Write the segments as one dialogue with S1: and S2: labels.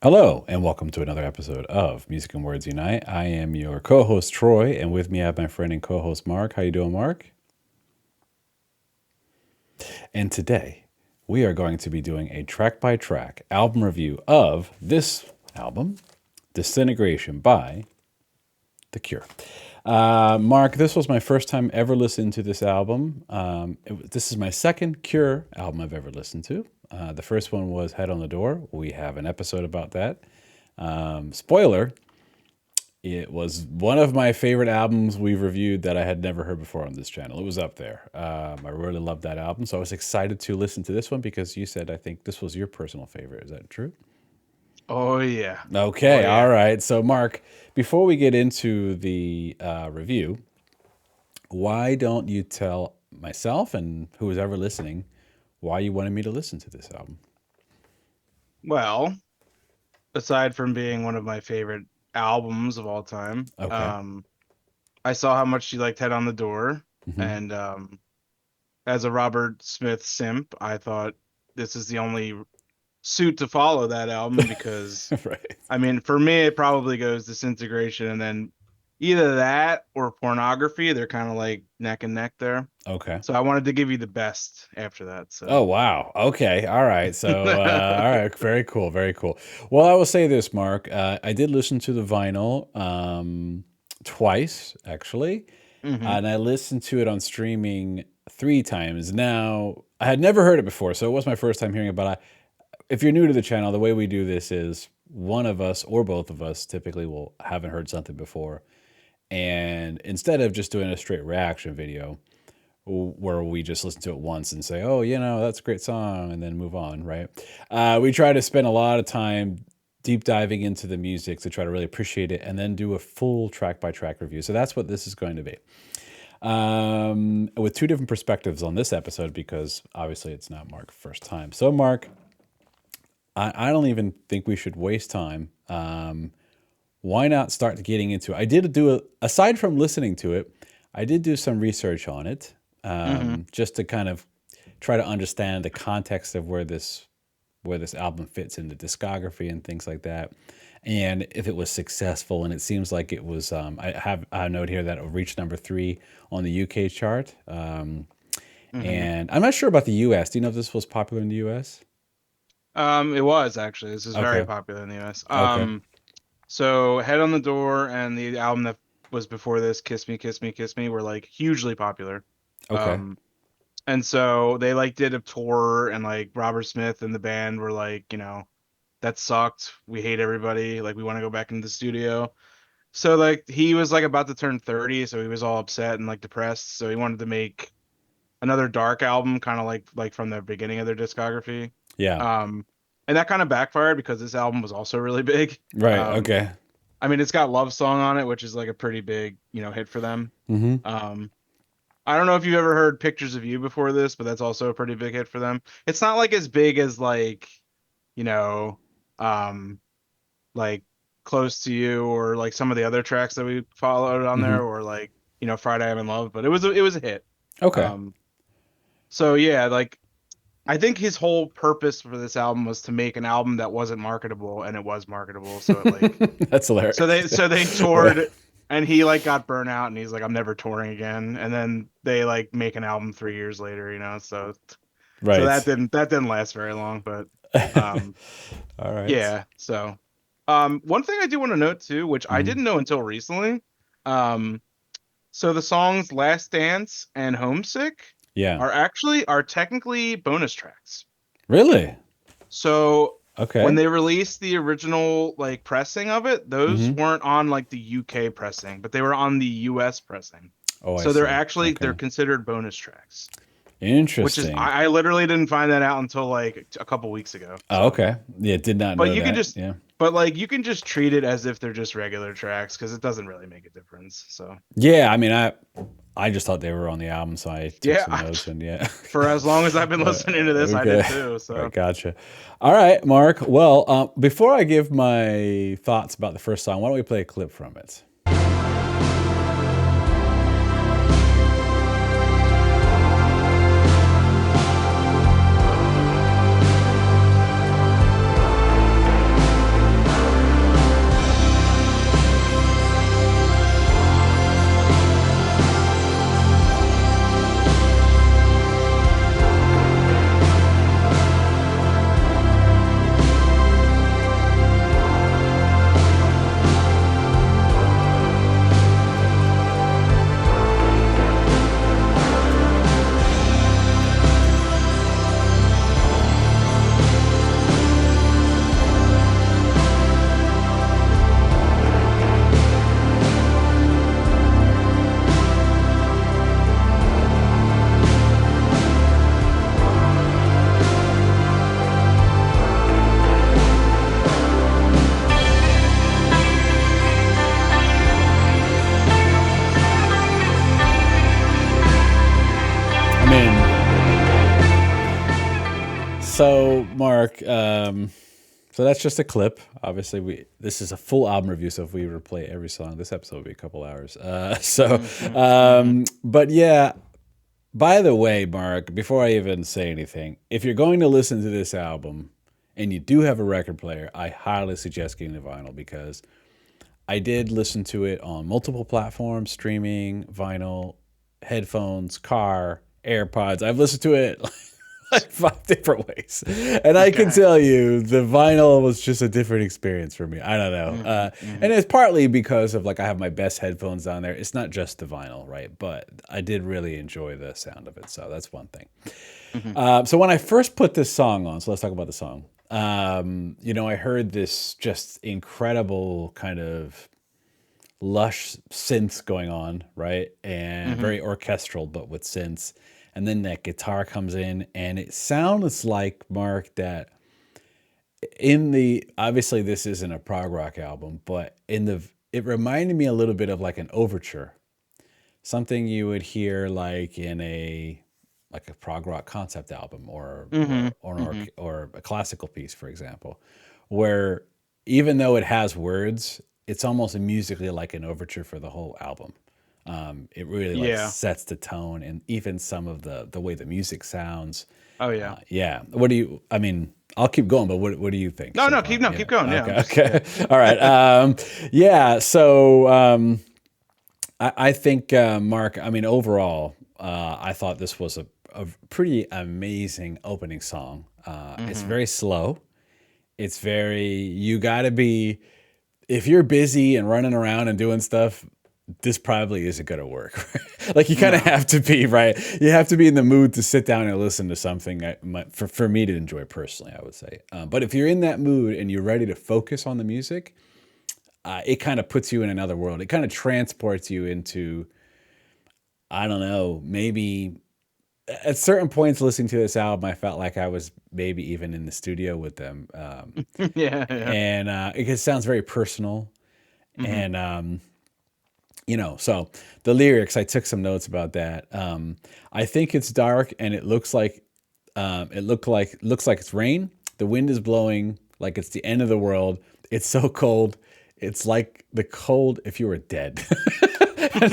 S1: Hello, and welcome to another episode of Music and Words Unite. I am your co-host Troy, and with me I have my friend and co-host Mark. How you doing, Mark? And today we are going to be doing a track-by-track album review of this album, Disintegration by The Cure. Mark, this was my first time ever listening to this album. This is my second Cure album I've ever listened to. The first one was Head on the Door. We have an episode about that. Spoiler, it was one of my favorite albums we've reviewed that I had never heard before on this channel. It was up there. I really loved that album, so I was excited to listen to this one because you said I think this was your personal favorite. Is that true?
S2: Oh yeah.
S1: Okay,
S2: Oh yeah.
S1: all right. So, Mark, before we get into the review, why don't you tell myself and who is ever listening why you wanted me to listen to this album?
S2: Well, aside from being one of my favorite albums of all time,
S1: Okay.
S2: I saw how much you liked Head on the Door,
S1: Hmm.
S2: and as a Robert Smith simp, I thought this is the only suit to follow that album because,
S1: Right.
S2: I mean, for me, it probably goes Disintegration, and then either that or Pornography. They're kind of like neck and neck there.
S1: Okay.
S2: So I wanted to give you the best after that. So.
S1: Oh, wow. Okay. All right. So, all right. Very cool. Very cool. Well, I will say this, Mark. I did listen to the vinyl twice, actually,
S2: Hmm.
S1: and I listened to it on streaming three times. Now, I had never heard it before, so it was my first time hearing it. But if you're new to the channel, the way we do this is one of us or both of us typically will haven't heard something before. And instead of just doing a straight reaction video, where we just listen to it once and say, oh, that's a great song, and then move on, right? We try to spend a lot of time deep diving into the music to try to really appreciate it and then do a full track by track review. So that's what this is going to be. With two different perspectives on this episode, because obviously it's not Mark's first time. So, Mark, I don't even think we should waste time. Why not start getting into it? I did aside from listening to it, I did do some research on it,
S2: Hmm.
S1: just to kind of try to understand the context of where this album fits in the discography and things like that, and if it was successful. And it seems like it was. I have a note here that it reached number 3 on the UK chart,
S2: Hmm.
S1: and I'm not sure about the US. Do you know if this was popular in the US?
S2: It was actually. This is very
S1: Okay.
S2: popular in the US.
S1: Okay.
S2: So Head on the Door and the album that was before this, Kiss Me, Kiss Me, Kiss Me, were like hugely popular.
S1: Okay.
S2: Um, and so they like did a tour, and like Robert Smith and the band were like, that sucked. We hate everybody. Like we want to go back into the studio. So like he was like about to turn 30, so he was all upset and like depressed. So he wanted to make another dark album, kind of like from the beginning of their discography.
S1: Yeah.
S2: Um, and that kind of backfired because this album was also really big.
S1: Right.
S2: Um,
S1: Okay.
S2: I mean, it's got Love Song on it, which is like a pretty big, hit for them.
S1: Mm-hmm.
S2: Um, I don't know if you've ever heard Pictures of You before this, but that's also a pretty big hit for them. It's not like as big as you know, um, like Close to You or like some of the other tracks that we followed on
S1: Mm-hmm.
S2: there, or like, Friday I'm in Love, but it was a hit.
S1: Okay.
S2: Um, so yeah, like I think his whole purpose for this album was to make an album that wasn't marketable, and it was marketable. So it like
S1: That's
S2: so
S1: hilarious.
S2: they
S1: Right.
S2: toured, and he like got burnt out, and he's like, I'm never touring again. And then they like make an album 3 years later, so that
S1: Right.
S2: didn't last very long. But um
S1: All right.
S2: yeah. So one thing I do want to note too, which I
S1: Mhm.
S2: didn't know until recently, um so the songs Last Dance and Homesick
S1: Yeah.
S2: are technically bonus tracks.
S1: Really?
S2: So when
S1: Okay.
S2: they released the original like pressing of it, those
S1: Hmm.
S2: weren't on like the UK pressing, but they were on the US pressing.
S1: Oh, I
S2: So they're
S1: see.
S2: actually
S1: Okay.
S2: they're considered bonus tracks, which is
S1: Interesting.
S2: I literally didn't find that out until like a couple weeks ago.
S1: Oh,
S2: So,
S1: okay. Yeah, did not
S2: but
S1: know
S2: you can
S1: that.
S2: just
S1: Yeah.
S2: but like you can just treat it as if they're just regular tracks because it doesn't really make a difference. So
S1: Yeah, I mean, I just thought they were on the album, so I took
S2: yeah,
S1: some notes and yeah.
S2: for as long as I've been listening to this, I
S1: Okay.
S2: did too.
S1: All right,
S2: So
S1: gotcha. All right, Mark. Well, before I give my thoughts about the first song, why don't we play a clip from it? Mark, so that's just a clip. Obviously, this is a full album review. So if we were to play every song, this episode would be a couple hours. But yeah. By the way, Mark, before I even say anything, if you're going to listen to this album and you do have a record player, I highly suggest getting the vinyl because I did listen to it on multiple platforms, streaming, vinyl, headphones, car, AirPods. I've listened to it like 5 different ways. And I can tell you the vinyl was just a different experience for me. I don't know. And it's partly because of like I have my best headphones on there. It's not just the vinyl, right? But I did really enjoy the sound of it. So that's one thing. So when I first put this song on, so let's talk about the song. I heard this just incredible kind of lush synths going on, right? And very orchestral, but with synths. And then that guitar comes in, and it sounds like, Mark, that obviously this isn't a prog rock album, but it reminded me a little bit of like an overture, something you would hear like in a prog rock concept album or a classical piece, for example, where even though it has words, it's almost musically like an overture for the whole album. It really sets the tone, and even some of the way the music sounds.
S2: Oh yeah.
S1: Yeah. I'll keep going, but what do you think?
S2: Keep going. Yeah.
S1: Okay. All right. Yeah. So I think Mark. Overall, I thought this was a pretty amazing opening song. It's very slow. It's you gotta be, if you're busy and running around and doing stuff, this probably isn't going to work. Like you kind of have to be, right? You have to be in the mood to sit down and listen to something for me to enjoy personally, I would say. But if you're in that mood and you're ready to focus on the music, it kind of puts you in another world. It kind of transports you into, I don't know, maybe at certain points listening to this album, I felt like I was maybe even in the studio with them. And it sounds very personal. And, so the lyrics, I took some notes about that. I think it's dark and it looks like it's rain. The wind is blowing like it's the end of the world. It's so cold. It's like the cold if you were dead.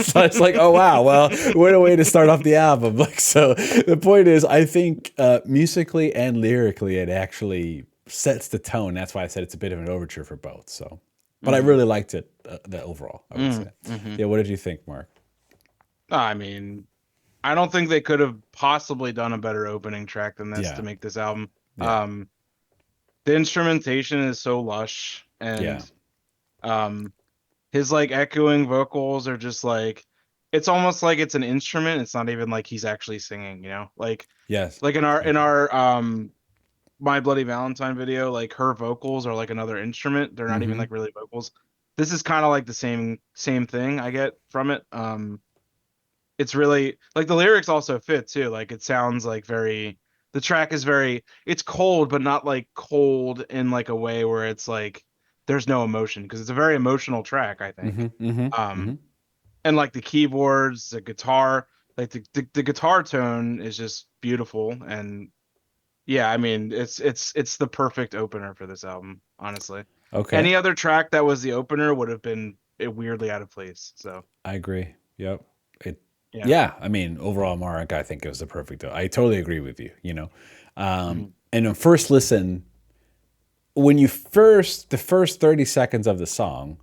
S1: So it's like, oh wow, well, what a way to start off the album. Like, so the point is, I think musically and lyrically, it actually sets the tone. That's why I said it's a bit of an overture for both. So. But I really liked it, the overall, I would say. Yeah, what did you think, Mark?
S2: I don't think they could have possibly done a better opening track than this to make this album. Yeah. The instrumentation is so lush, and his like echoing vocals are just like, it's almost like it's an instrument. It's not even like he's actually singing, Like,
S1: yes,
S2: like in our My Bloody Valentine video, like her vocals are like another instrument. They're not even like really vocals. This is kind of like the same thing I get from it. It's really like the lyrics also fit too. Like it sounds like the track is it's cold, but not like cold in like a way where it's like there's no emotion, because it's a very emotional track, I think. And like the keyboards, the guitar, like the guitar tone is just beautiful. And yeah, it's the perfect opener for this album, honestly.
S1: Okay.
S2: Any other track that was the opener would have been weirdly out of place. So
S1: I agree. Yep. Overall, Mark, I think it was the perfect. I totally agree with you. And on first listen, when the first 30 seconds of the song,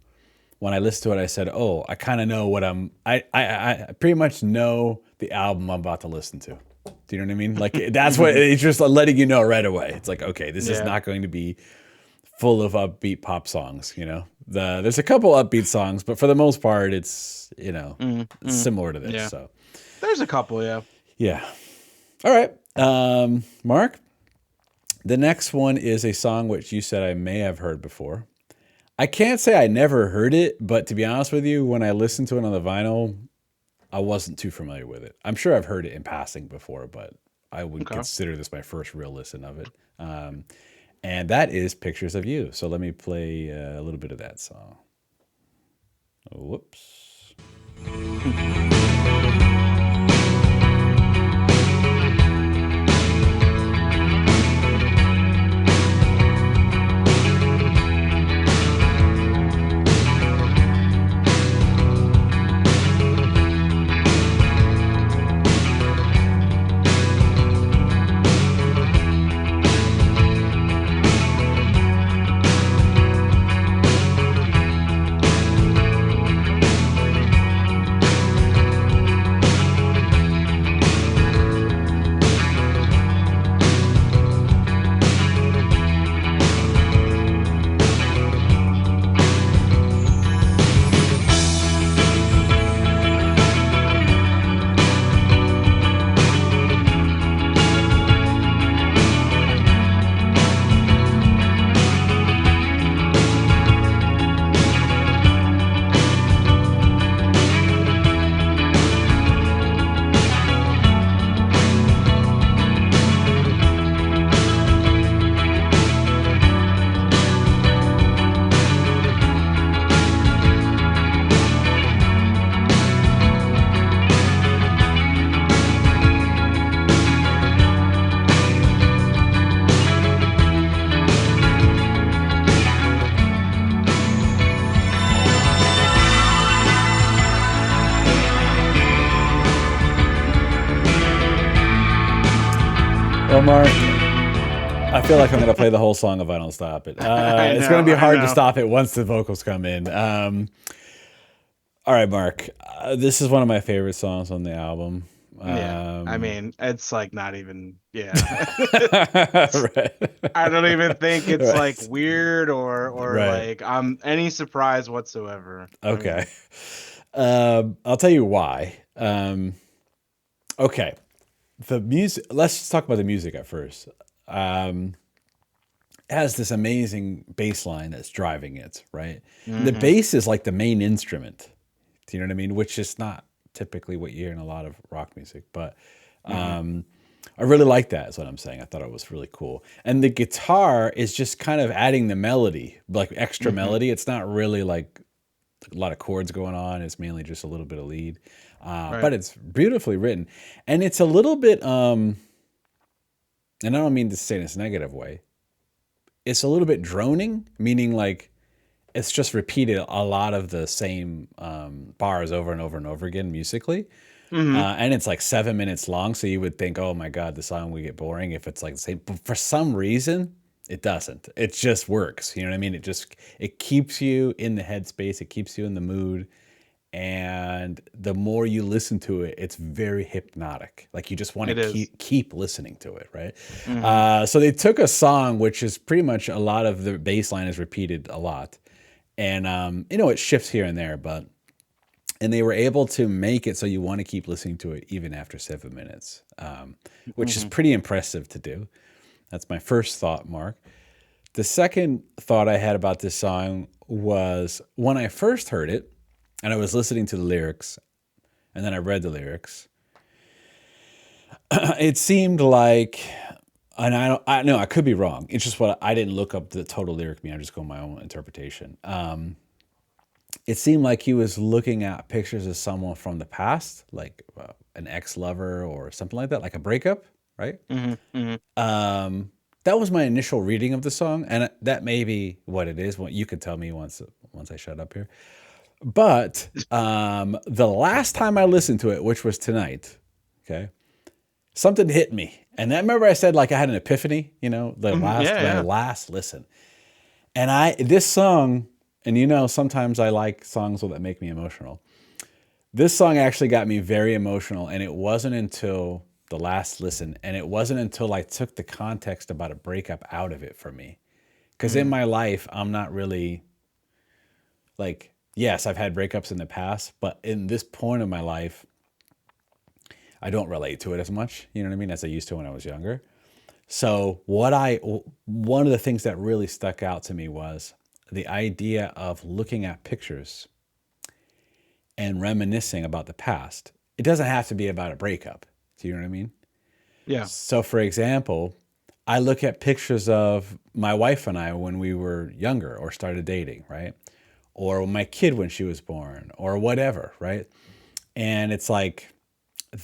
S1: when I listened to it, I said, "Oh, I kind of know what I pretty much know the album I'm about to listen to." Do you know what I mean? Like that's what it's just letting you know right away. It's like, okay, this is not going to be full of upbeat pop songs. There's a couple upbeat songs, but for the most part, it's similar to this.
S2: Yeah.
S1: So
S2: there's a couple,
S1: yeah. All right, Mark. The next one is a song which you said I may have heard before. I can't say I never heard it, but to be honest with you, when I listened to it on the vinyl, I wasn't too familiar with it. I'm sure I've heard it in passing before, but I would consider this my first real listen of it. And that is Pictures of You. So let me play a little bit of that song. Whoops. Well, Mark, I feel like I'm going to play the whole song if I don't stop it.
S2: I
S1: It's going to
S2: know,
S1: be
S2: I
S1: hard to
S2: know.
S1: stop it once the vocals come in. All right, Mark. This is one of my favorite songs on the album.
S2: Yeah. I
S1: Um,
S2: mean, it's like not even, yeah.
S1: right.
S2: I don't even think it's like
S1: Right.
S2: weird or
S1: Right.
S2: like any surprise whatsoever. I
S1: Okay.
S2: mean,
S1: I'll tell you why. Okay. The music, let's just talk about the music at first. Um, it has this amazing bass line that's driving it, right? And the
S2: hmm
S1: bass is like the main instrument. Do you know what I mean? Which is not typically what you hear in a lot of rock music, but
S2: hmm
S1: I really like that. Is what I'm saying. I thought it was really cool. And the guitar is just kind of adding the melody, like extra
S2: hmm
S1: melody. It's not really like a lot of chords going on. It's mainly just a little bit of lead,
S2: Right.
S1: but it's beautifully written, and it's a little bit. And I don't mean to say in this negative way. It's a little bit droning, meaning like it's just repeated a lot of the same bars over and over and over again musically.
S2: hmm
S1: And it's like 7 minutes long. So you would think, oh my God, the song would get boring if it's like the same. But for some reason, it doesn't. It just works. You know what I mean? It keeps you in the headspace. It keeps you in the mood. And the more you listen to it, it's very hypnotic. Like you just want to
S2: It is.
S1: keep listening to it, right?
S2: hmm
S1: So they took a song which is pretty much a lot of the bass line is repeated a lot, and it shifts here and there, but and they were able to make it so you want to keep listening to it even after 7 minutes, which is
S2: hmm
S1: pretty impressive to do. That's my first thought, Mark. The second thought I had about this song was when I first heard it, and I was listening to the lyrics, and then I read the lyrics. It seemed like, and I know I could be wrong. It's just what I didn't look up the total lyric meaning. I just go my own interpretation. It seemed like he was looking at pictures of someone from the past, like an ex-lover or something like that, like a breakup, right?
S2: hmm hmm
S1: That was my initial reading of the song, and that may be what it is. What you can tell me once I shut up here. But the last time I listened to it, which was tonight, okay, something hit me, and I remember I said like I had an epiphany,
S2: Yeah,
S1: my
S2: yeah.
S1: last listen, and this song, and sometimes I like songs that make me emotional. This song actually got me very emotional, and it wasn't until the last listen, and it wasn't until I took the context about a breakup out of it for me, because in
S2: hmm
S1: my life I'm not really like, yes, I've had breakups in the past, but in this point of my life, I don't relate to it as much, you know what I mean, as I used to when I was younger. So one of the things that really stuck out to me was the idea of looking at pictures and reminiscing about the past. It doesn't have to be about a breakup. Do you know what I mean?
S2: Yeah.
S1: So for example, I look at pictures of my wife and I when we were younger or started dating, right? Or my kid when she was born or whatever, right? And it's like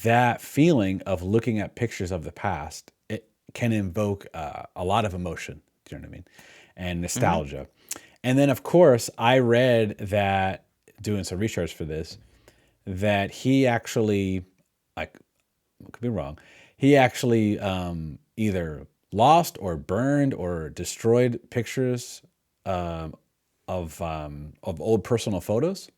S1: that feeling of looking at pictures of the past, it can invoke a lot of emotion. Do you know what I mean? And
S2: hmm
S1: nostalgia. And then, of course, I read that doing some research for this, that he actually, I could be wrong, he actually either lost or burned or destroyed pictures um, of old personal photos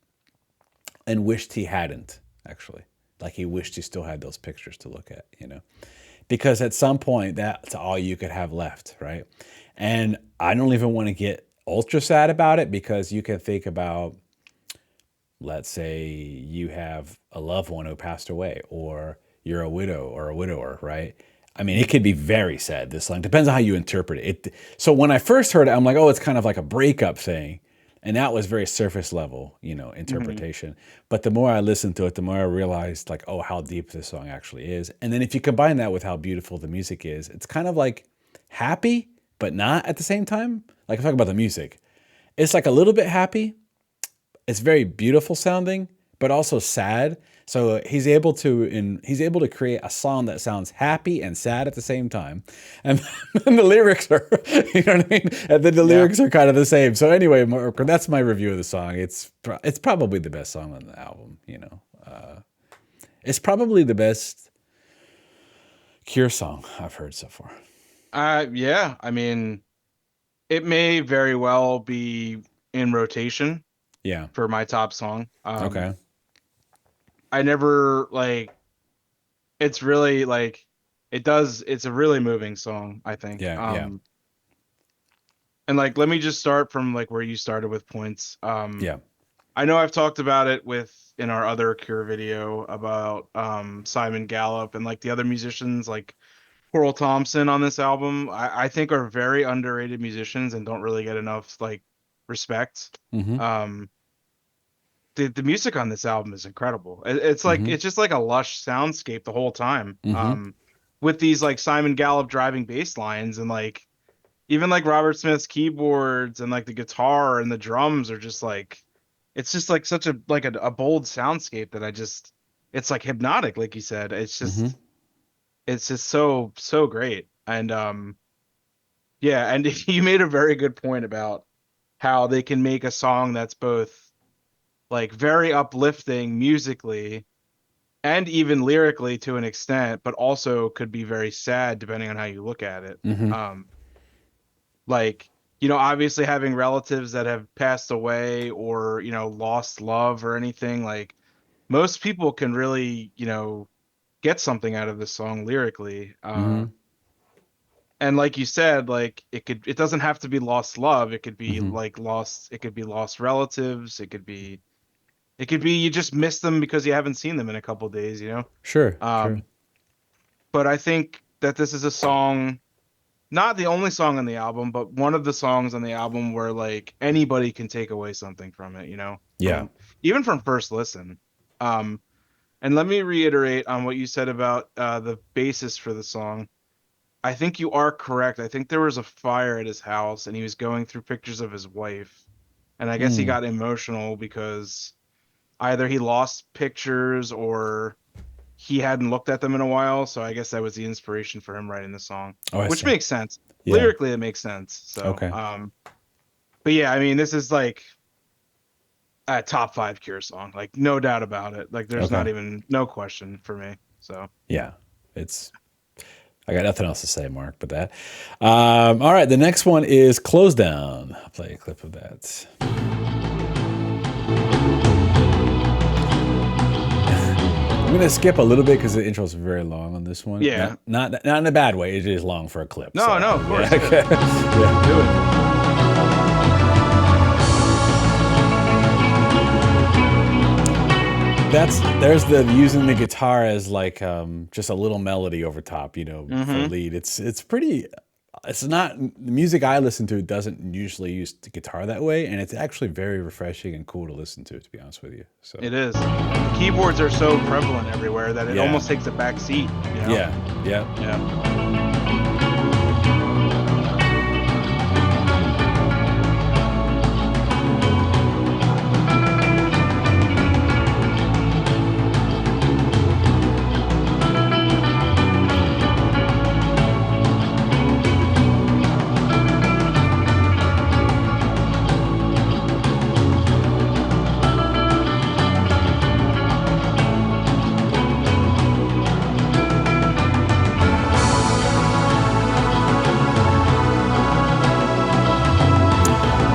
S1: and wished he hadn't actually. Like he wished he still had those pictures to look at, because at some point that's all you could have left, right? And I don't even want to get ultra sad about it because you can think about, let's say you have a loved one who passed away, or you're a widow or a widower, right? I mean, it could be very sad. This song depends on how you interpret it. So when I first heard it, I'm like, oh, it's kind of like a breakup thing, and that was very surface level,
S2: hmm
S1: interpretation. But the more I listened to it, the more I realized, like, oh, how deep this song actually is. And then if you combine that with how beautiful the music is, it's kind of like happy, but not at the same time. Like I'm talking about the music, it's like a little bit happy, it's very beautiful sounding, but also sad. So he's able to create a song that sounds happy and sad at the same time, and, and the lyrics are, you know what I mean, and then the
S2: Yeah.
S1: lyrics are kind of the same. So anyway, Mark, that's my review of the song. It's probably the best song on the album. It's probably the best Cure song I've heard so far.
S2: Yeah, I mean, it may very well be in rotation
S1: Yeah.
S2: for my top song.
S1: Okay.
S2: I never like it's really like it's a really moving song, I think.
S1: Yeah. Yeah.
S2: And like let me just start from like where you started with points.
S1: Yeah.
S2: I know I've talked about it with in our other Cure video about Simon Gallup and like the other musicians like Coral Thompson on this album. I think are very underrated musicians and don't really get enough like respect.
S1: Mm-hmm.
S2: Um the music on this album is incredible. It's like
S1: Mm-hmm.
S2: it's just like a lush soundscape the whole time.
S1: Mm-hmm.
S2: With these like Simon Gallup driving bass lines and like even like Robert Smith's keyboards and like the guitar and the drums are just like it's just like such a bold soundscape that I just it's like hypnotic, like you said.
S1: Mm-hmm.
S2: It's just so great. And yeah, and you made a very good point about how they can make a song that's both like very uplifting musically and even lyrically to an extent, but also could be very sad depending on how you look at it.
S1: Mm-hmm.
S2: Um, like, you know, obviously having relatives that have passed away or, you know, lost love or anything, like most people can really, you know, get something out of this song lyrically.
S1: Mm-hmm.
S2: And like you said, like it doesn't have to be lost love.
S1: Mm-hmm.
S2: It could be lost relatives. It could be you just miss them because you haven't seen them in a couple days, you know?
S1: Sure. Sure.
S2: Um, but I think that this is a song, not the only song on the album, but one of the songs on the album where like anybody can take away something from it, you know,
S1: Yeah.
S2: from even from first listen. Um, and let me reiterate on what you said about the basis for the song. I think you are correct. I think there was a fire at his house and he was going through pictures of his wife. And I guess he
S1: Mm.
S2: got emotional because either he lost pictures or he hadn't looked at them in a while. So I guess that was the inspiration for him writing the song,
S1: Oh, I
S2: which
S1: see.
S2: makes sense.
S1: Yeah.
S2: Lyrically, it makes sense. So,
S1: Okay.
S2: but yeah, I mean, this is like a top five Cure song, like no doubt about it. Like there's
S1: Okay.
S2: not even no question for me. So
S1: Yeah. It's. I got nothing else to say, Mark, but that. All right. The next one is Closedown. I'll play a clip of that. I'm gonna skip a little bit because the intro is very long on this one.
S2: yeah,
S1: Not in a bad way. It is long for a clip.
S2: no,
S1: So
S2: no, of course,
S1: yeah.
S2: yeah.
S1: Okay. Yeah.
S2: Do it.
S1: There's the using the guitar as like just a little melody over top, you know, for
S2: Mm-hmm.
S1: lead. It's pretty. It's not the music I listen to doesn't usually use the guitar that way, and it's actually very refreshing and cool to listen to be honest with you. So
S2: It is. The keyboards are so prevalent everywhere that it
S1: yeah,
S2: almost takes a back seat, you know?
S1: yeah, yeah.
S2: Yeah.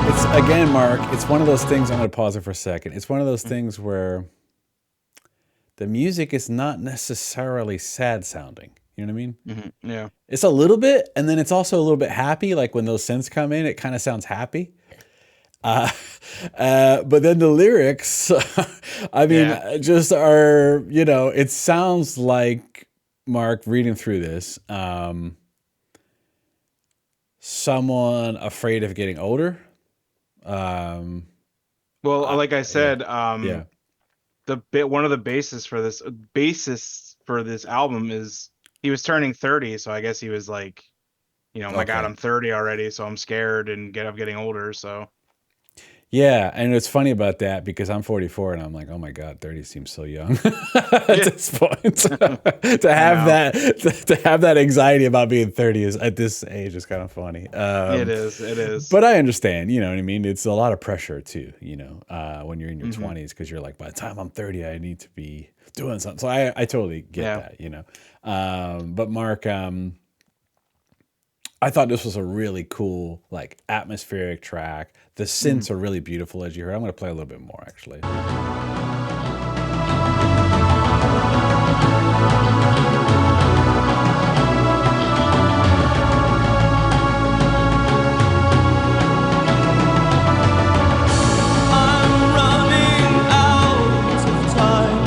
S1: It's again, Mark. It's one of those things. I'm going to pause it for a second. It's one of those things where the music is not necessarily sad sounding. You know what I mean?
S2: Mm-hmm. Yeah.
S1: It's a little bit, and then it's also a little bit happy. Like when those synths come in, it kind of sounds happy. Uh, but then the lyrics, I mean,
S2: Yeah.
S1: just are, you know, it sounds like, Mark, reading through this, someone afraid of getting older. Um,
S2: Well, like I
S1: yeah,
S2: said,
S1: yeah,
S2: the bit one of the basis for this album is he was turning 30, so I guess he was like, you know, my God,
S1: okay.
S2: I'm 30 already, so I'm scared and I'm getting older, so
S1: Yeah, and it's funny about that because I'm 44 and I'm like, oh my god, 30 seems so young at
S2: Yeah,
S1: this point. To
S2: I
S1: have
S2: know.
S1: that to have that anxiety about being 30 is at this age is kind of funny.
S2: It is. It is.
S1: But I understand, you know what I mean? It's a lot of pressure too, when you're in your
S2: Hmm.
S1: 20s because you're like, by the time I'm 30, I need to be doing something. So I totally get
S2: Yeah.
S1: that. But Mark, I thought this was a really cool, like atmospheric track. The
S2: Mhm.
S1: synths are really beautiful, as you heard. I'm going to play a little bit more, actually.
S3: I'm running out of time.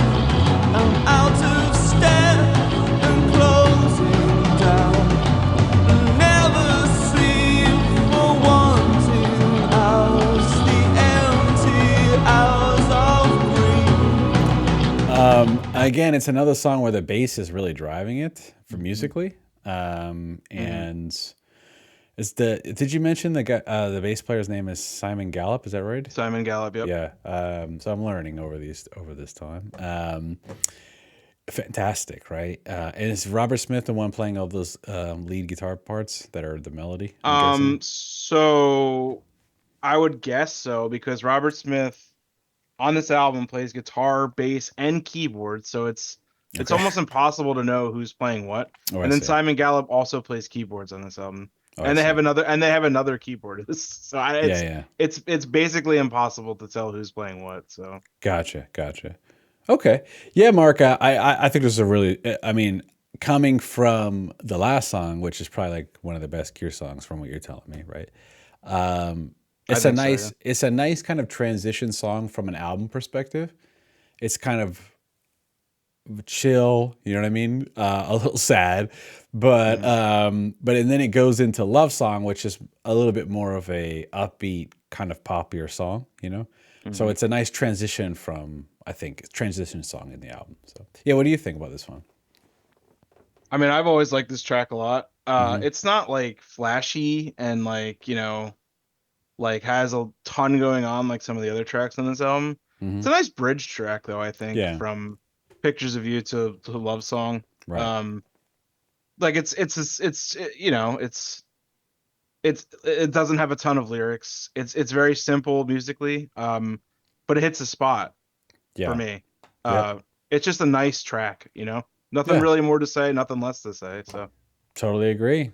S3: I'm out of step and closing down. Never sleep for wanting hours, the empty hours of grief.
S1: Again, it's another song where the bass is really driving it for
S2: Mhm.
S1: musically.
S2: Mhm.
S1: And did you mention the bass player's name is Simon Gallup? Is that right?
S2: Simon Gallup. Yep.
S1: Yeah. So I'm learning over this time. Fantastic, right? And is Robert Smith the one playing all those lead guitar parts that are the melody? I'm guessing.
S2: So I would guess so because Robert Smith on this album plays guitar, bass, and keyboard, so it's
S1: Okay.
S2: almost impossible to know who's playing what.
S1: Oh, I
S2: And then
S1: see.
S2: Simon Gallup also plays keyboards on this album,
S1: Oh, I
S2: and
S1: see.
S2: they have another keyboardist. So
S1: Yeah, yeah.
S2: it's basically impossible to tell who's playing what. So
S1: Gotcha. Okay. Yeah, Mark, I think this is a really, I mean, coming from the last song, which is probably like one of the best Cure songs from what you're telling me, right?
S2: I think so. Yeah.
S1: It's a nice kind of transition song from an album perspective. It's kind of chill, you know what I mean? A little sad,
S2: Hmm.
S1: but and then it goes into Love Song, which is a little bit more of a upbeat kind of poppier song. So
S2: Hmm.
S1: it's a nice transition from, I think, transition song in the album. So yeah, what do you think about this one?
S2: I mean, I've always liked this track a lot.
S1: Hmm.
S2: It's not like flashy and like like has a ton going on like some of the other tracks on this album. It's
S1: Hmm.
S2: a nice bridge track though, I think,
S1: Yeah,
S2: from Pictures of You to Love Song.
S1: right.
S2: Um like it doesn't have a ton of lyrics. It's very simple musically. But it hits a spot for
S1: Yeah.
S2: me.
S1: Yep.
S2: It's just a nice track. Nothing
S1: Yeah.
S2: really more to say, nothing less to say. So,
S1: Totally agree.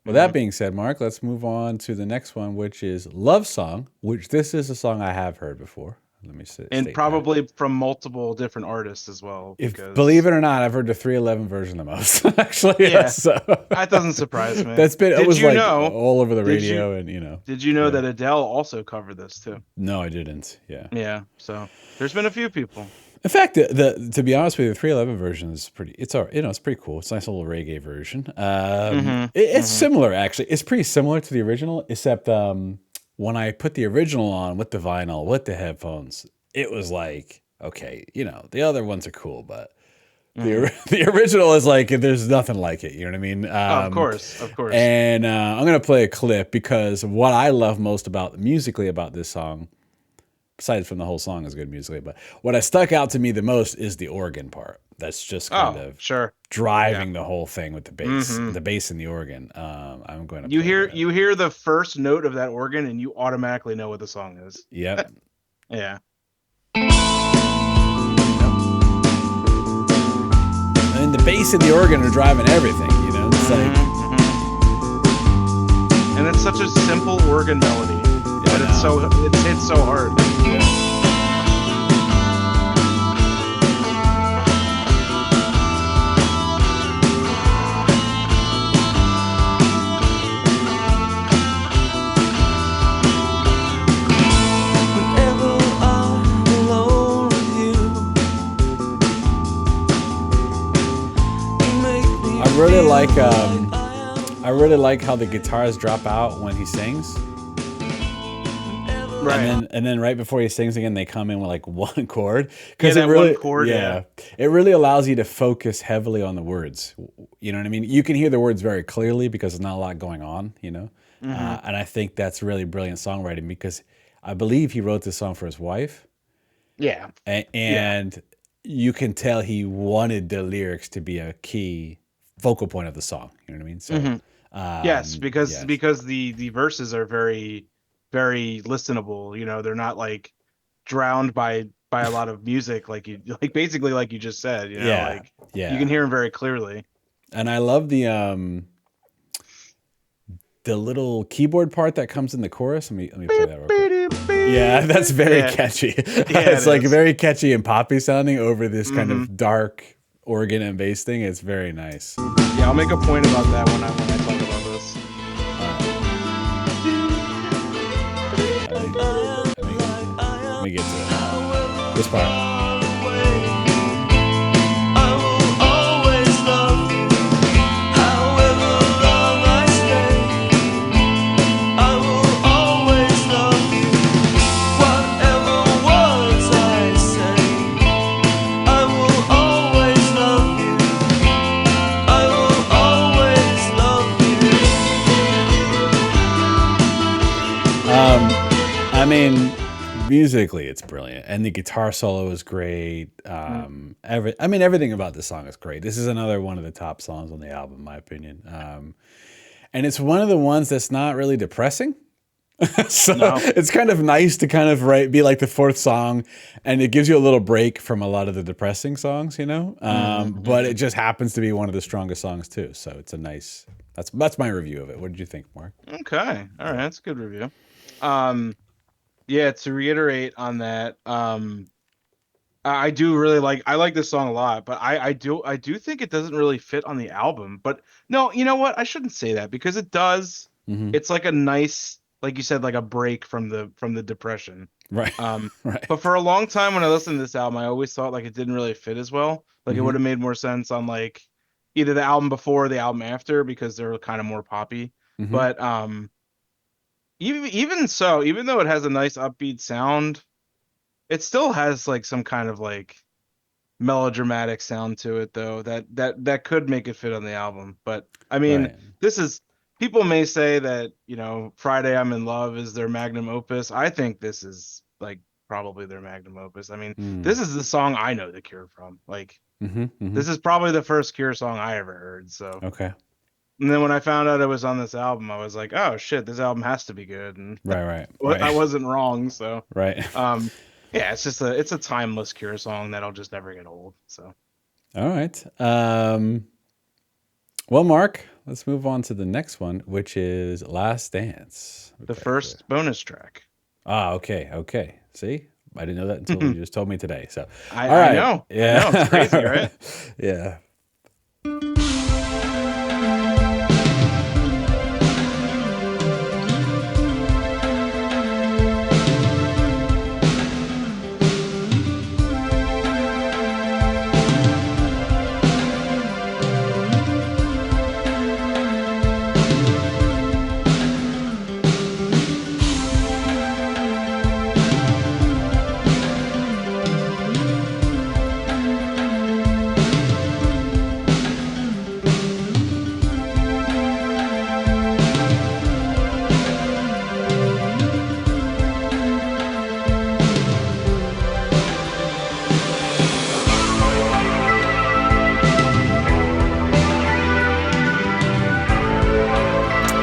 S1: Well, that
S2: mhm.
S1: being said, Mark, let's move on to the next one, which is Love Song, which this is a song I have heard before. Let me
S2: And
S1: state that.
S2: probably from multiple different artists as well
S1: If believe
S2: because
S1: it or not, I've heard the 311 version the most. Actually,
S2: yeah,
S1: so
S2: that doesn't surprise me.
S1: it
S2: Did
S1: was
S2: you
S1: like
S2: know?
S1: all over the
S2: Did you
S1: radio, and
S2: did you know
S1: yeah.
S2: that Adele also covered this too?
S1: No, I didn't. Yeah.
S2: Yeah, so there's been a few people.
S1: In fact, to be honest with you, the 311 version is pretty. It's all it's pretty cool. It's a nice little reggae version.
S2: Hmm.
S1: It's
S2: Hmm.
S1: similar actually. It's pretty similar to the original, except when I put the original on with the vinyl with the headphones, it was like okay, the other ones are cool, but
S2: Hmm.
S1: the original is like there's nothing like it. You know what I mean?
S2: Of course, of course.
S1: And I'm gonna play a clip because what I love most about musically about this song, besides from the whole song is good musically, but what has stuck out to me the most is the organ part. That's just kind
S2: Oh,
S1: of
S2: sure. Yeah.
S1: driving the whole thing with
S2: Hmm.
S1: the bass and the organ. I'm going to
S2: You
S1: play
S2: hear
S1: that.
S2: you hear the first note of that organ and you automatically know what the song is.
S1: Yep.
S2: Yeah.
S1: And the bass and the organ are driving everything. It's like
S2: Hmm. Hmm. And it's such a simple organ melody,
S1: I
S2: but
S1: know.
S2: it's hit so hard.
S1: Yeah.
S3: Whenever I'm alone with you, you make me
S1: I really
S3: feel
S1: like
S3: like I am
S1: I really like how the guitars drop out when he sings.
S3: ever
S2: Right.
S1: And then right before he sings again, they come in with like one chord
S2: Yeah,
S1: because
S2: that one chord, yeah.
S1: it really allows you to focus heavily on the words. You know what I mean? You can hear the words very clearly because there's not a lot going on.
S2: Hmm.
S1: And I think that's really brilliant songwriting because I believe he wrote this song for his wife,
S2: Yeah.
S1: and you can tell he wanted the lyrics to be a key focal point of the song. You know what I mean? So,
S2: Mhm. Yes, because
S1: yes.
S2: the verses are very very listenable. You know, they're not like drowned by a lot of music like you like basically like you just said. You know,
S1: Yeah,
S2: like you can
S1: yeah.
S2: hear them very clearly.
S1: And I love the little keyboard part that comes in the chorus. Let me play that real quick. Yeah, that's very
S2: Yeah,
S1: catchy.
S2: yeah,
S1: It's
S2: it
S1: like
S2: is.
S1: very catchy and poppy sounding over this kind
S2: Hmm.
S1: of dark organ and bass thing. It's very nice.
S2: Yeah, I'll make a point about that when I talk about this.
S1: Let me get to it. This part. I mean, musically, it's brilliant, and the guitar solo is great. Everything about this song is great. This is another one of the top songs on the album, in my opinion. And it's one of the ones that's not really depressing. So
S2: No.
S1: it's kind of nice to kind of be like the fourth song, and it gives you a little break from a lot of the depressing songs, you know. But it just happens to be one of the strongest songs too. So it's a nice. That's my review of it. What did you think, Mark?
S2: Okay. All right, that's a good review. Yeah, to reiterate on that, I do really I like this song a lot, but I do think it doesn't really fit on the album. But no, you know what? I shouldn't say that because it does.
S1: Mm-hmm.
S2: It's like a nice, like you said, like a break from the depression.
S1: Right. Right.
S2: But for a long time when I listened to this album, I always thought like it didn't really fit as well. Like it
S1: Mm-hmm.
S2: would have made more sense on like either the album before or the album after because they're kind of more poppy.
S1: Mm-hmm.
S2: But even so, even though it has a nice upbeat sound, it still has like some kind of like melodramatic sound to it though that could make it fit on the album. But I mean,
S1: Right.
S2: this is people may say that, you know, Friday I'm in Love is their magnum opus. I think this is like probably their magnum opus. I mean,
S1: Mm.
S2: this is the song I know The Cure from. Like
S1: Mm-hmm. Mm-hmm.
S2: this is probably the first Cure song I ever heard. So
S1: Okay.
S2: and then when I found out it was on this album, I was like, oh shit, this album has to be good. And
S1: Right. Right.
S2: I
S1: Right.
S2: wasn't wrong. So
S1: Right.
S2: um yeah, it's a timeless Cure song that'll just never get old. So
S1: All right. Well, Mark, let's move on to the next one, which is Last Dance.
S2: the
S1: Okay.
S2: first bonus track.
S1: Okay. Okay. See, I didn't know that until you just told me today. So, all
S2: I
S1: right.
S2: know.
S1: Yeah.
S2: I know. It's crazy, right?
S1: Yeah.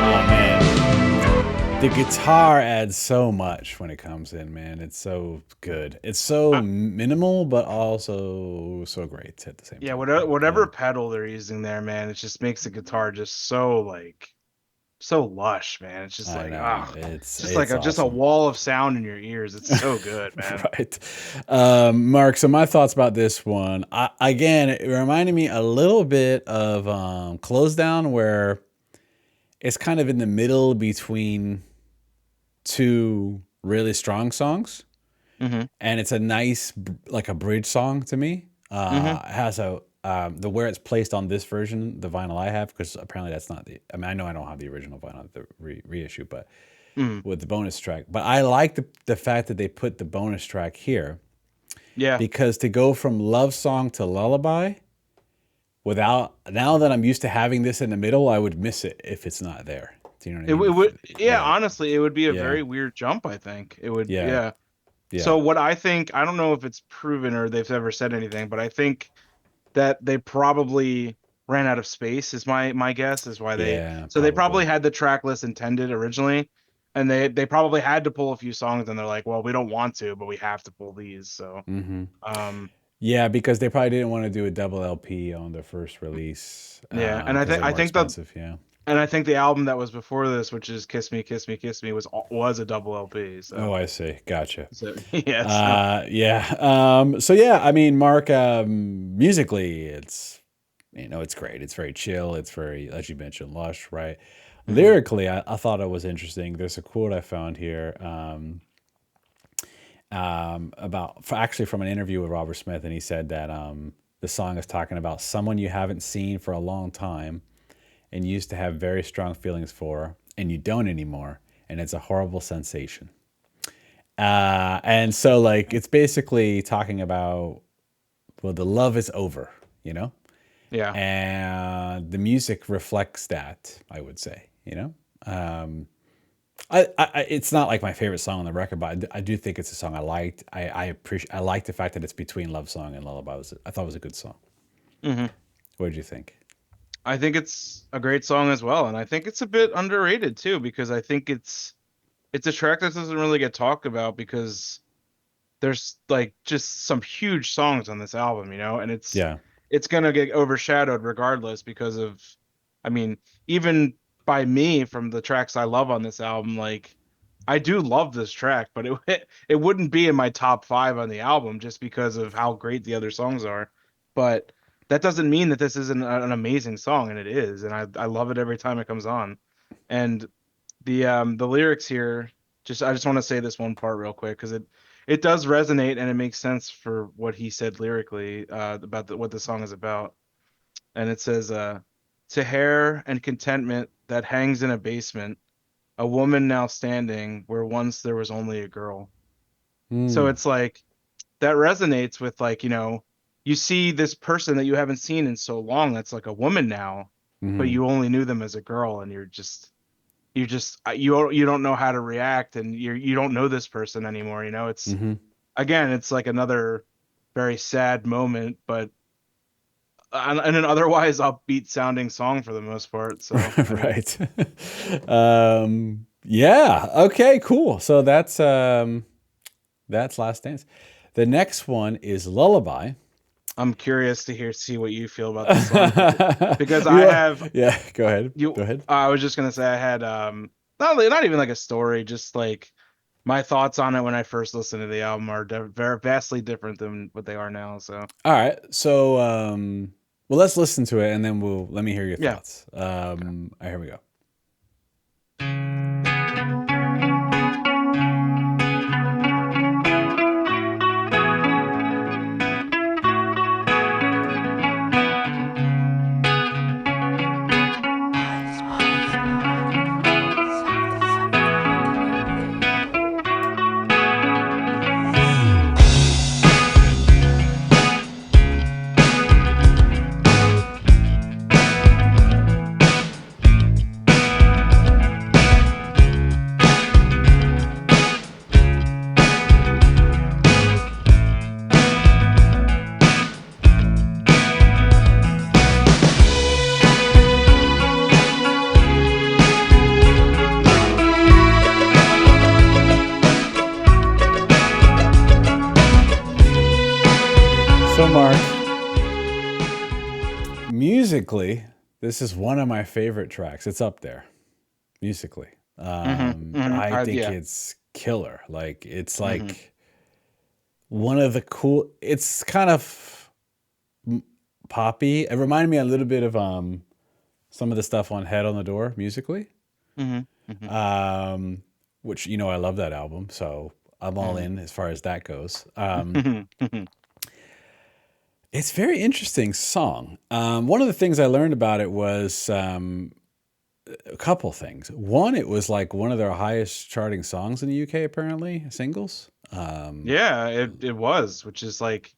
S1: Oh man, the guitar adds so much when it comes in, man. It's so good. It's so minimal, but also so great at the same
S2: Yeah,
S1: time.
S2: whatever pedal they're using there, man, it just makes the guitar just so like so lush, man. It's just
S1: I
S2: like
S1: know.
S2: it's just like
S1: It's
S2: just a
S1: awesome.
S2: wall of sound in your ears. It's so good, man.
S1: Right. Mark, so my thoughts about this one. Again, it reminded me a little bit of Closedown, where it's kind of in the middle between two really strong songs.
S2: Mm-hmm.
S1: And it's a nice, like a bridge song to me.
S2: Mm-hmm.
S1: It has the where it's placed on this version, the vinyl I have, because apparently that's not the, I mean, I know I don't have the original vinyl, the reissue, but
S2: Mm.
S1: with the bonus track. But I like the fact that they put the bonus track here,
S2: Yeah.
S1: because to go from love song to lullaby without, now that I'm used to having this in the middle, I would miss it if it's not there. Do you know what I
S2: It,
S1: mean?
S2: it would, yeah,
S1: Yeah,
S2: honestly, it would be a
S1: yeah,
S2: very weird jump, I think. It would,
S1: yeah,
S2: yeah.
S1: yeah,
S2: So what I think, I don't know if it's proven or they've ever said anything, but I think that they probably ran out of space is my guess is why
S1: yeah,
S2: so they probably
S1: probably.
S2: had the track list intended originally, and they probably had to pull a few songs, and they're like, well, we don't want to, but we have to pull these. So
S1: Hmm.
S2: um
S1: Yeah, because they probably didn't want to do a double LP on the first release,
S2: yeah, and
S1: because they're
S2: I
S1: more
S2: think that
S1: expensive. Yeah.
S2: and I think the album that was before this, which is Kiss Me, Kiss Me, Kiss Me, was a double LP.
S1: Oh,
S2: So
S1: I see. Gotcha.
S2: yeah, so
S1: Yeah. So yeah, I mean, Mark, musically, it's great. It's very chill. It's very, as you mentioned, lush, right?
S2: mhm.
S1: Lyrically, I thought it was interesting. There's a quote I found here, actually from an interview with Robert Smith, and he said that the song is talking about someone you haven't seen for a long time and used to have very strong feelings for, and you don't anymore, and it's a horrible sensation. And so, like, it's basically talking about, well, the love is over, you know?
S2: Yeah.
S1: And the music reflects that, I would say, you know? It's not like my favorite song on the record, but I do think it's a song I liked. I appreciate, I like the fact that it's between Love Song and Lullaby. I thought it was a good song.
S2: hmm
S1: What did you think?
S2: I think it's a great song as well, and I think it's a bit underrated too, because I think it's a track that doesn't really get talked about because there's like just some huge songs on this album, and
S1: Yeah.
S2: it's gonna get overshadowed regardless because of, I mean, even by me from the tracks I love on this album, like I do love this track, but it wouldn't be in my top five on the album just because of how great the other songs are. But that doesn't mean that this isn't an amazing song, and it is, and I love it every time it comes on. And the lyrics here, just I just want to say this one part real quick because it does resonate and it makes sense for what he said lyrically about what the song is about. And it says, "To hair and contentment that hangs in a basement, a woman now standing where once there was only a girl." So
S1: Mm,
S2: it's like that resonates with like you see this person that you haven't seen in so long that's like a woman now, but
S1: mm-hmm,
S2: you only knew them as a girl, and you don't know how to react, and you don't know this person anymore. It's
S1: mm-hmm.
S2: again, it's like another very sad moment, but and an otherwise upbeat sounding song for the most part. So I mean,
S1: Right. Yeah. Okay. Cool. So that's Last Dance. The next one is Lullaby.
S2: I'm curious to see what you feel about this song because I
S1: You are,
S2: have
S1: yeah. Go ahead.
S2: you.
S1: Go ahead.
S2: I was just gonna say I had not even like a story, just like my thoughts on it when I first listened to the album are very vastly different than what they are now. So
S1: All right. So, well, let's listen to it, and then let me hear your
S2: yeah.
S1: thoughts. All right, here we go. So, Mark, musically, this is one of my favorite tracks. It's up there, musically. I think
S2: Yeah.
S1: it's killer. Like, it's
S2: hmm
S1: like one of the cool. It's kind of poppy. It reminded me a little bit of some of the stuff on Head on the Door musically.
S2: hmm hmm
S1: Um, which I love that album, so I'm all
S2: hmm
S1: in as far as that goes.
S2: hmm
S1: It's a very interesting song. One of the things I learned about it was a couple things. One, it was like one of their highest charting songs in the UK, apparently, singles.
S2: Yeah, it was, which is like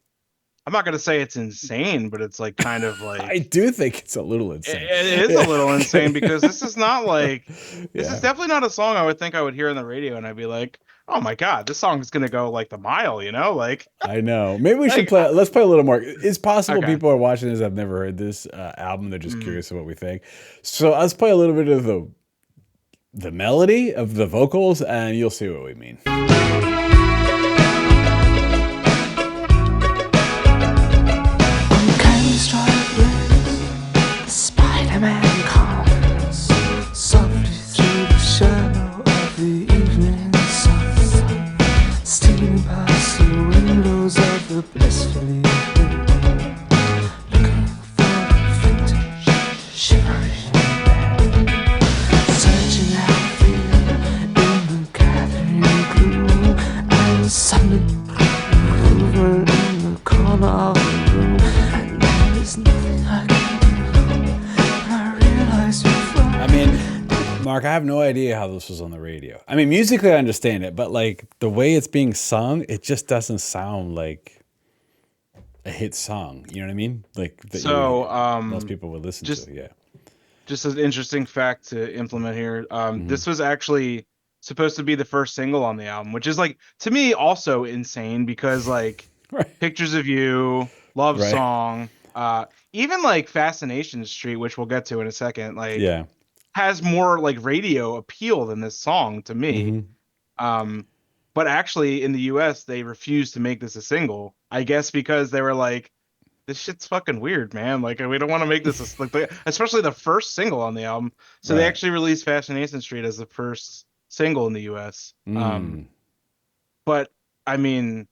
S2: I'm not gonna say it's insane, but it's like kind of
S1: I
S2: like
S1: do think it's a little
S2: it,
S1: insane.
S2: it is a little insane because this is not like this is
S1: Yeah,
S2: definitely not a song I would think I would hear on the radio and I'd be like, oh my God, this song is gonna go like the mile, you know?
S1: I know. Maybe we should
S2: Like
S1: play. Let's play a little more. It's possible
S2: okay.
S1: people are watching this. I've never heard this album. They're just
S2: Mhm.
S1: curious of what we think. So let's play a little bit of the melody of the vocals, and you'll see what we mean.
S3: Candy stripe rings, the Spider-Man comes softly through the shadow of the evening sun, stealing past the windows of the blissfully lit, looking for a vintage shivering bed, searching out fear in the gathering gloom, and suddenly movement in the corner of the room, and there is nothing I can do. And I realize before
S1: I mean, Mark, I have no idea how this was on the radio. I mean, musically, I understand it, but like the way it's being sung, it just doesn't sound like a hit song. You know what I mean? Like that
S2: So
S1: most people would listen
S2: just
S1: to. Yeah.
S2: just an interesting fact to implement here.
S1: Hmm.
S2: This was actually supposed to be the first single on the album, which is like to me also insane because like
S1: Right.
S2: Pictures of You, Love
S1: Right.
S2: Song, even like Fascination Street, which we'll get to in a second, like
S1: Yeah.
S2: has more like radio appeal than this song to me.
S1: Hmm.
S2: Um, but actually in the US they refused to make this a single. I guess because they were like, this shit's fucking weird, man. Like we don't want to make this like especially the first single on the album. So they
S1: Right.
S2: actually released Fascination Street as the first single in the US.
S1: Mm.
S2: But I mean,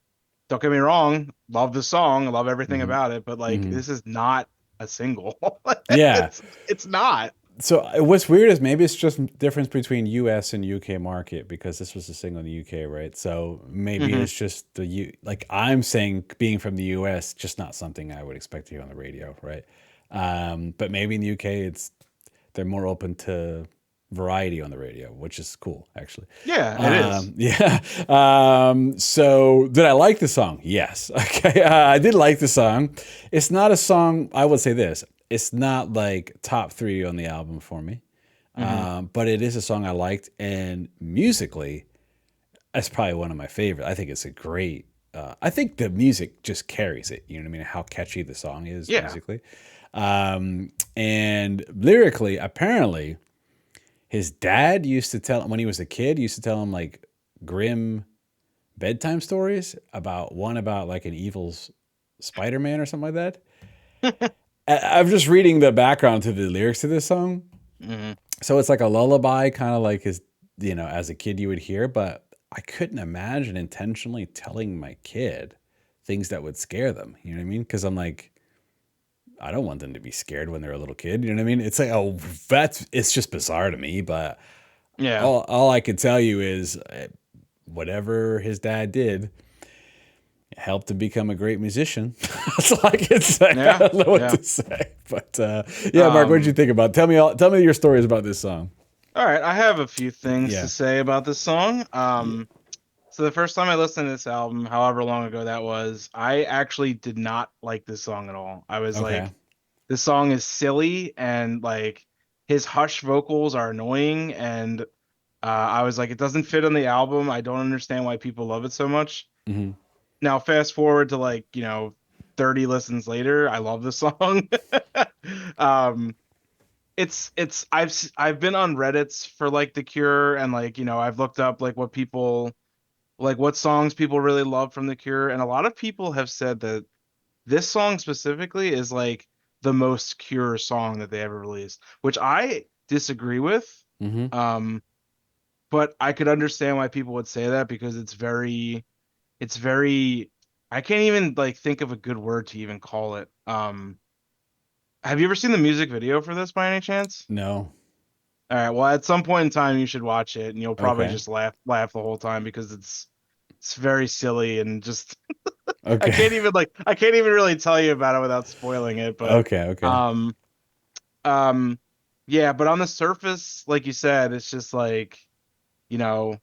S2: don't get me wrong, love the song, love everything
S1: Hmm.
S2: about it, but like
S1: Hmm.
S2: this is not a single.
S1: Yeah.
S2: It's not.
S1: So what's weird is maybe it's just difference between U.S. and U.K. market because this was a single in the U.K., right? So maybe
S2: Hmm.
S1: it's just like I'm saying, being from the U.S., just not something I would expect to hear on the radio, right? But maybe in the U.K. they're more open to variety on the radio, which is cool, actually.
S2: Yeah, it is.
S1: Yeah. So did I like the song? Yes. Okay. I did like the song. It's not a song. I would say this. It's not like top 3 on the album for me.
S2: Hmm.
S1: But it is a song I liked, and musically, that's probably one of my favorite. I think it's a great. I think the music just carries it. You know what I mean? How catchy the song is
S2: Yeah.
S1: musically, and lyrically. Apparently, his dad used to tell him when he was a kid. Used to tell him like grim bedtime stories about like an evil Spider-Man or something like that. I'm just reading the background to the lyrics to this song.
S2: Hmm.
S1: So it's like a lullaby, kind of like as a kid you would hear, but I couldn't imagine intentionally telling my kid things that would scare them. You know what I mean? Because I'm like, I don't want them to be scared when they're a little kid. You know what I mean? It's like, oh, it's just bizarre to me. But
S2: Yeah.
S1: all I can tell you is whatever his dad did helped him become a great musician. That's all I can say.
S2: Yeah.
S1: I don't know what
S2: Yeah.
S1: to say. But yeah, Mark, what did you think about it? Tell me your stories about this song.
S2: All right, I have a few things
S1: Yeah.
S2: to say about this song.
S1: Yeah.
S2: So the first time I listened to this album, however long ago that was, I actually did not like this song at all. I was
S1: Okay.
S2: like, this song is silly and like his hush vocals are annoying and I was like, it doesn't fit on the album. I don't understand why people love it so much.
S1: Hmm.
S2: Now fast forward to like, 30 listens later, I love the song. um I've been on Reddits for like The Cure and like, I've looked up like what songs people really love from The Cure and a lot of people have said that this song specifically is like the most Cure song that they ever released, which I disagree with.
S1: Hmm.
S2: Um but I could understand why people would say that because it's very I can't even like think of a good word to even call it. Have you ever seen the music video for this by any chance?
S1: No.
S2: All right, well, at some point in time, you should watch it, and you'll probably
S1: Okay.
S2: just laugh the whole time because it's very silly and just
S1: Okay.
S2: I can't even really tell you about it without spoiling it. But
S1: Okay. Okay.
S2: um um yeah, but on the surface, like you said, it's just like you know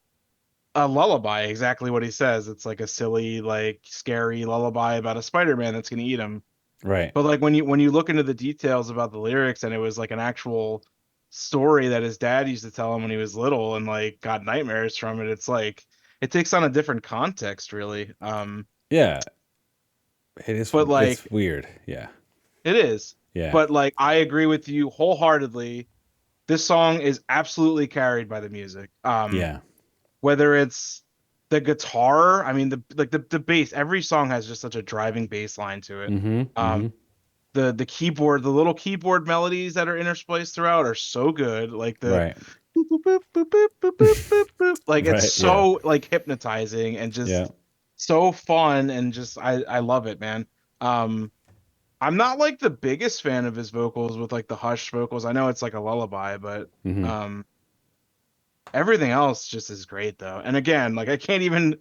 S2: a lullaby, exactly what he says. It's like a silly, like scary lullaby about a Spider-Man that's gonna eat him.
S1: Right.
S2: But like when you look into the details about the lyrics, and it was like an actual story that his dad used to tell him when he was little, and like got nightmares from it. It's like it takes on a different context, really.
S1: Yeah. It is.
S2: But
S1: It's
S2: like
S1: weird. Yeah.
S2: it is.
S1: Yeah.
S2: But like I agree with you wholeheartedly. This song is absolutely carried by the music.
S1: Yeah.
S2: Whether it's the guitar, I mean the bass, every song has just such a driving bass line to it.
S1: Mm-hmm. Mm-hmm.
S2: The keyboard, the little keyboard melodies that are interspliced throughout are so good. Like the
S1: Right.
S2: boop, boop, boop, boop, boop, boop, boop, boop, boop. Like it's
S1: Right. Yeah.
S2: so like hypnotizing and
S1: Yeah.
S2: just so fun, and just I love it, man. Um I'm not like the biggest fan of his vocals with like the hushed vocals. I know it's like a lullaby, but
S1: Mm-hmm.
S2: um everything else just is great though. And again, like I can't even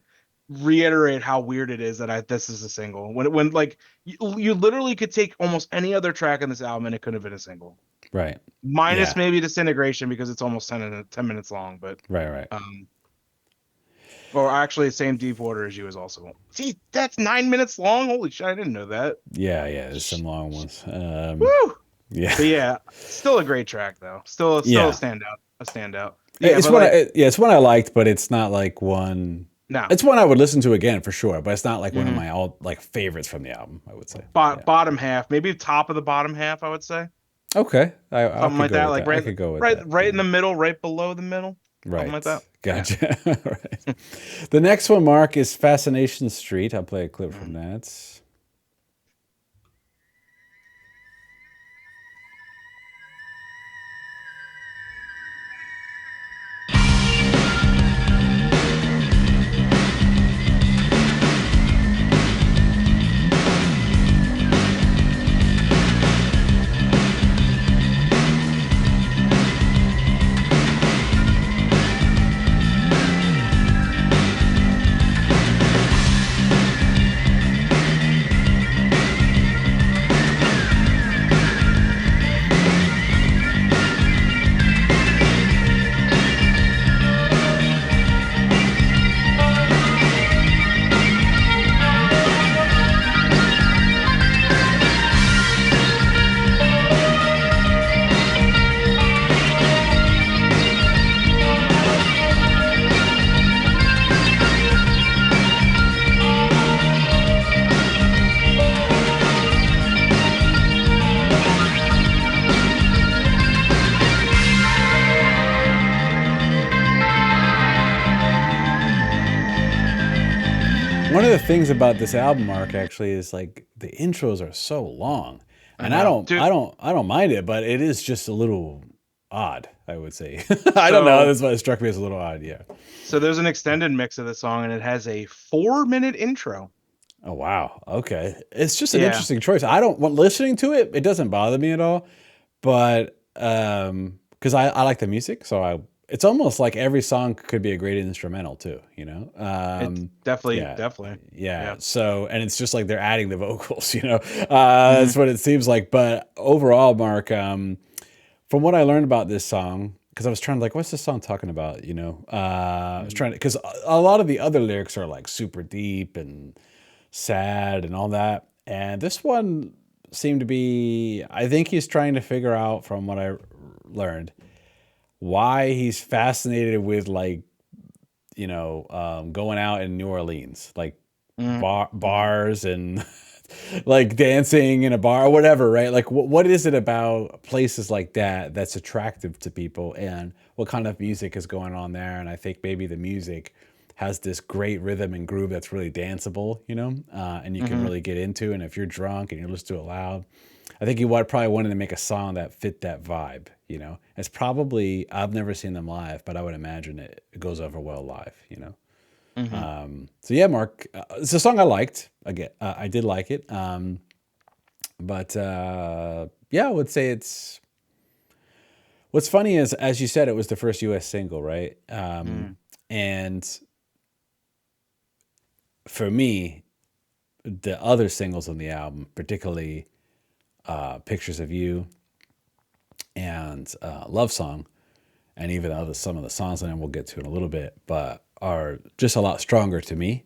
S2: reiterate how weird it is that this is a single. When like you literally could take almost any other track in this album and it could have been a single.
S1: Right.
S2: Minus
S1: Yeah.
S2: maybe Disintegration because it's almost 10 minutes long, but
S1: Right. Right.
S2: or actually same Deep Water as You is also. See, that's 9 minutes long. Holy shit, I didn't know that.
S1: Yeah. Yeah. There's some long ones.
S2: Woo!
S1: Yeah.
S2: But yeah, still a great track though. Still
S1: Yeah.
S2: a standout. A standout. Yeah,
S1: It's
S2: but
S1: one.
S2: like
S1: It's one I liked, but it's not like one.
S2: no.
S1: It's one I would listen to again for sure, but it's not like one of
S2: Mhm.
S1: my all like favorites from the album. I would say.
S2: Bottom half, maybe top of the bottom half, I would say.
S1: Okay, I
S2: Something
S1: could
S2: like
S1: go
S2: that.
S1: with
S2: Like
S1: that. I
S2: right
S1: could go with
S2: right
S1: that.
S2: right in the middle, right below the middle.
S1: Right.
S2: Something like that.
S1: Gotcha. Right. The next one, Mark, is Fascination Street. I'll play a clip from that. One of the things about this album, Mark, actually, is like the intros are so long, and I
S2: know.
S1: don't mind it, but it is just a little odd, I would say. I don't know. That's why it struck me as a little odd. Yeah.
S2: So there's an extended mix of the song, and it has a 4-minute intro.
S1: Oh wow. Okay. It's just an
S2: Yeah.
S1: interesting choice. I don't want listening to it. It doesn't bother me at all, but because I like the music, so it's almost like every song could be a great instrumental too. You know.
S2: Definitely.
S1: Yeah. So, and it's just like they're adding the vocals. You know. That's what it seems like. But overall, Mark, from what I learned about this song, because I was trying to like, what's this song talking about? You know, I was trying to, because a lot of the other lyrics are like super deep and sad and all that, and this one seemed to be, I think he's trying to figure out, from what I learned, why he's fascinated with like, you know, going out in New Orleans, like bars and like dancing in a bar or whatever, right? Like what is it about places like that that's attractive to people, and what kind of music is going on there? And I think maybe the music has this great rhythm and groove that's really danceable, you know, and you can really get into. And if you're drunk and you listen to it loud, I think you probably wanted to make a song that fit that vibe, you know. It's probably, I've never seen them live, but I would imagine it goes over well live, you know. So yeah, Mark, it's a song I liked. Again, I did like it. But yeah, I would say it's, what's funny is, as you said, it was the first US single, right? And for me, the other singles on the album, particularly Pictures of You and Love Song, and even some of the songs on it we'll get to in a little bit, but are just a lot stronger to me.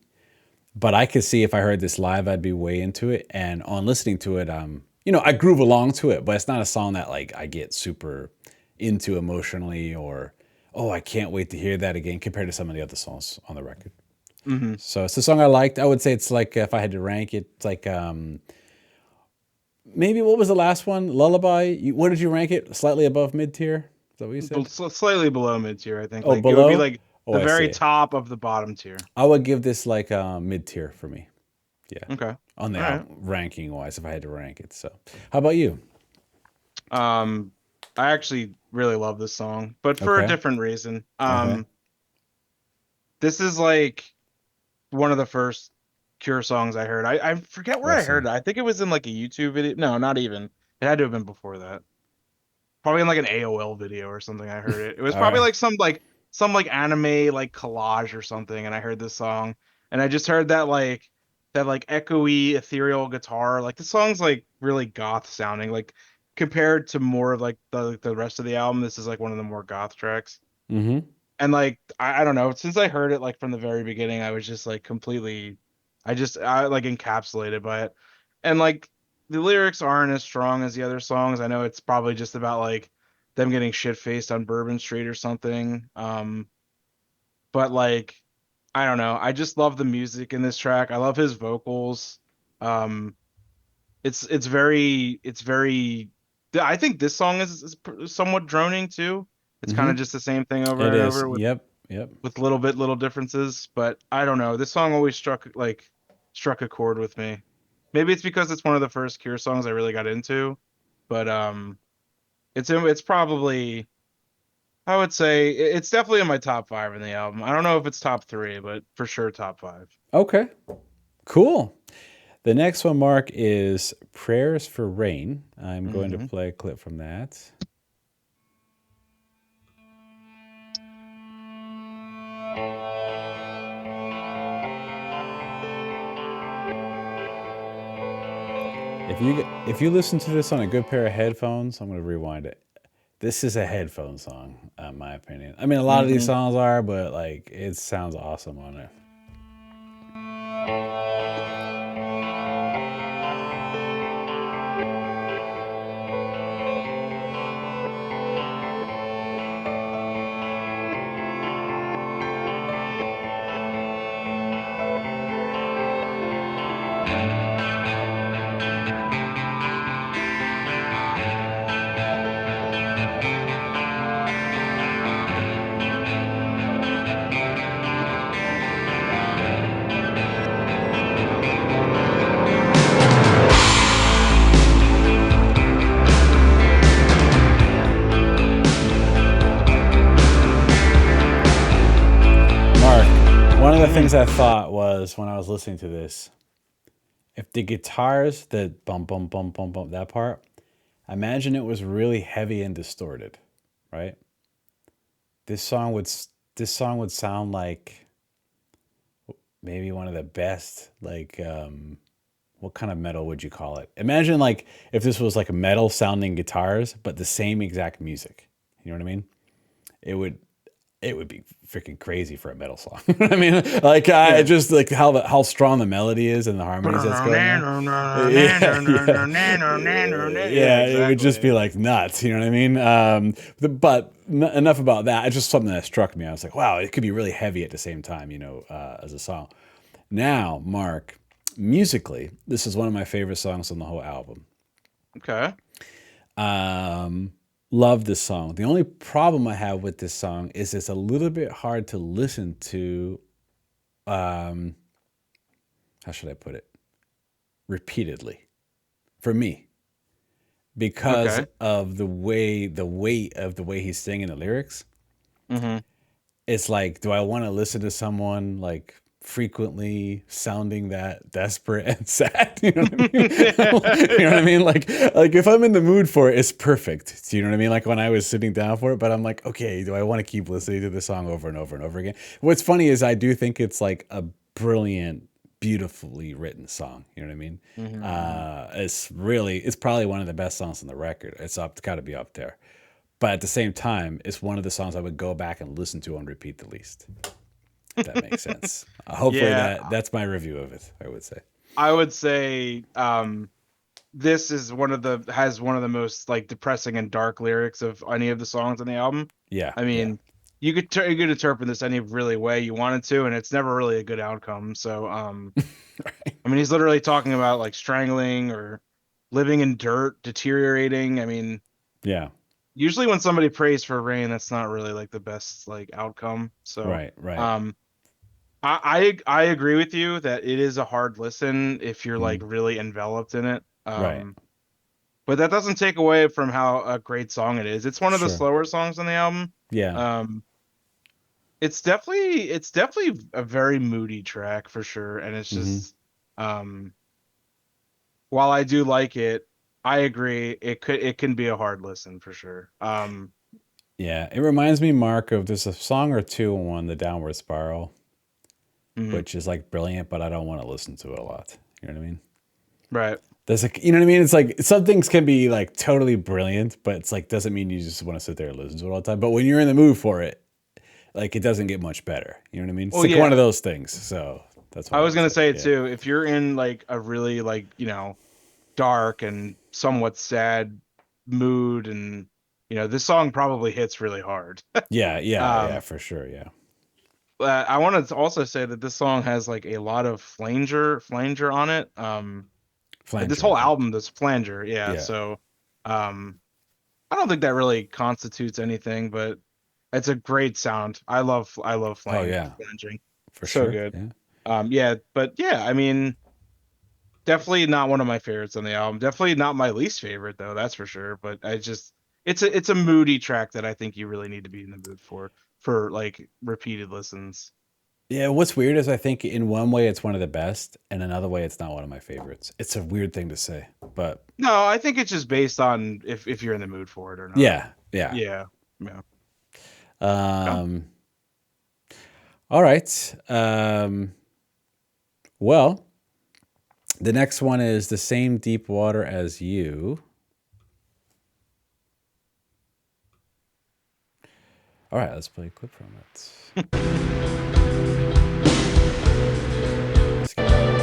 S1: But I could see if I heard this live, I'd be way into it. And on listening to it, I groove along to it, but it's not a song that like I get super into emotionally or, oh, I can't wait to hear that again compared to some of the other songs on the record.
S2: Mm-hmm.
S1: So it's a song I liked. I would say it's like, if I had to rank it, it's like maybe what was the last one? Lullaby. What did you rank it? Slightly above mid tier? Is that what you said?
S2: Slightly below mid tier, I think.
S1: Oh,
S2: Like it would be
S1: below?
S2: like
S1: Oh,
S2: the
S1: I
S2: very
S1: see.
S2: top of the bottom tier.
S1: I would give this like mid tier for me. Yeah.
S2: Okay.
S1: On the
S2: All right.
S1: album, ranking wise, if I had to rank it. So, how about you?
S2: I actually really love this song, but for a
S1: Okay.
S2: different reason.
S1: Okay.
S2: This is like one of the first Cure songs I heard. I forget where I heard it. I think it was in like a YouTube video. No, not even. It had to have been before that. Probably in like an AOL video or something. I heard it. It was
S1: All
S2: probably
S1: right.
S2: like some anime like collage or something, and I heard this song, and I just heard that echoey ethereal guitar. Like the song's like really goth sounding. Like compared to more of like the rest of the album, this is like one of the more goth tracks.
S1: Mm-hmm.
S2: And like I don't know, since I heard it like from the very beginning, I was just like completely, I like encapsulated by it. And like the lyrics aren't as strong as the other songs. I know it's probably just about like them getting shit faced on Bourbon Street or something. But like I don't know, I just love the music in this track. I love his vocals. Um, it's very. I think this song is somewhat droning too. It's kind
S1: Mm-hmm.
S2: of just the same thing over
S1: It
S2: and
S1: is.
S2: over
S1: Yep. Yep.
S2: with little differences, but I don't know. This song always struck a chord with me. Maybe it's because it's one of the first Cure songs I really got into, but it's probably, I would say it's definitely in my top 5 in the album. I don't know if it's top 3, but for sure top 5.
S1: Okay. Cool. The next one, Mark, is Prayers for Rain. I'm going to
S2: Mm-hmm.
S1: play a clip from that. If you listen to this on a good pair of headphones, I'm going to rewind it. This is a headphone song, in my opinion. I mean, a lot of these
S2: Mm-hmm.
S1: songs are, but like it sounds awesome on it. One of the things I thought was when I was listening to this, if the guitars, the bum bum bum bum bum, that part, imagine it was really heavy and distorted, right? This song would sound like maybe one of the best, like what kind of metal would you call it? Imagine like if this was like metal sounding guitars, but the same exact music. You know what I mean? It would be freaking crazy for a metal song. You know what I mean? Like
S2: Yeah.
S1: just like how strong the melody is and the harmonies that's going on. Yeah, it would just be like nuts. You know what I mean? But enough about that. It's just something that struck me. I was like, wow, it could be really heavy at the same time, as a song. Now, Mark, musically, this is one of my favorite songs on the whole album.
S2: Okay.
S1: Love this song. The only problem I have with this song is it's a little bit hard to listen to. How should I put it? Repeatedly, for me, because
S2: Okay.
S1: of the weight of the way he's singing the lyrics.
S2: Mm-hmm.
S1: It's like, do I want to listen to someone like frequently sounding that desperate and sad? You know what I mean? You know what I mean? Like if I'm in the mood for it, it's perfect. Do you know what I mean? Like when I was sitting down for it, but I'm like, okay, do I want to keep listening to the song over and over and over again? What's funny is I do think it's like a brilliant, beautifully written song. You know what I mean?
S2: Mm-hmm.
S1: It's probably one of the best songs on the record. It's got to be up there. But at the same time, it's one of the songs I would go back and listen to on repeat the least. If that makes sense. Hopefully
S2: Yeah,
S1: that's my review of it, I would say.
S2: I would say this is has one of the most like depressing and dark lyrics of any of the songs on the album.
S1: Yeah.
S2: I
S1: Yeah.
S2: mean, you could interpret this any really way you wanted to, and it's never really a good outcome. So
S1: Right.
S2: I mean, he's literally talking about like strangling or living in dirt, deteriorating. I mean,
S1: Yeah.
S2: usually when somebody prays for rain, that's not really like the best like outcome. So
S1: Right. Right.
S2: um I agree with you that it is a hard listen if you're like
S1: Mhm.
S2: really enveloped in it.
S1: Right.
S2: But that doesn't take away from how a great song it is. It's one of the
S1: Sure.
S2: slower songs on the album.
S1: Yeah.
S2: Um, it's definitely a very moody track for sure, and it's
S1: Hmm.
S2: just um, while I do like it, I agree it can be a hard listen for sure.
S1: Yeah. It reminds me, Mark, of there's a song or two on the Downward Spiral,
S2: Mhm.
S1: which is like brilliant, but I don't want to listen to it a lot. You know what I mean?
S2: Right.
S1: There's like, you know what I mean? It's like some things can be like totally brilliant, but it's like doesn't mean you just want to sit there and listen to it all the time. But when you're in the mood for it, like it doesn't get much better. You know what I mean? It's
S2: Well,
S1: like one
S2: yeah,
S1: of those things. So that's
S2: I
S1: what I
S2: was
S1: would
S2: gonna
S1: say.
S2: say it
S1: Yeah.
S2: too. If you're in like a really like dark and somewhat sad mood, and this song probably hits really hard.
S1: Yeah. Yeah. Yeah.
S2: Um,
S1: For sure. Yeah.
S2: I wanted to also say that this song has like a lot of flanger on it. This
S1: Flanger, I
S2: whole
S1: think.
S2: album, this flanger, yeah.
S1: Yeah.
S2: So, um, I don't think that really constitutes anything, but it's a great sound. I love
S1: Oh, yeah.
S2: flanging,
S1: For
S2: so
S1: sure.
S2: good.
S1: Yeah.
S2: Yeah, but yeah, I mean, definitely not one of my favorites on the album. Definitely not my least favorite though, that's for sure. But it's a moody track that I think you really need to be in the mood for like repeated listens.
S1: Yeah. What's weird is I think in one way it's one of the best, and another way it's not one of my favorites. It's a weird thing to say, but
S2: No, I think it's just based on if you're in the mood for it or not.
S1: yeah. Yeah.
S2: Yeah. Yeah. Yeah.
S1: Um, all right. Well, the next one is The Same Deep Water as You. All right, let's play a clip from it. Let's get it.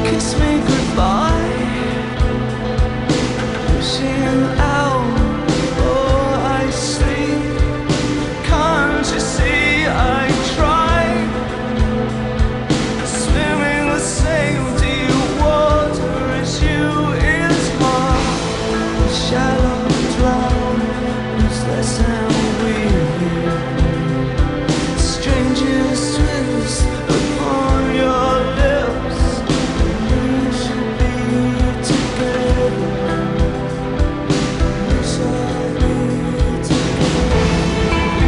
S3: Kiss me goodbye, pushing out before I sleep. Can't you see I tried swimming the same deep water as you? Is hard, shallow drown is less than we. Strangest twist upon your lips. We should be together. We shall be together.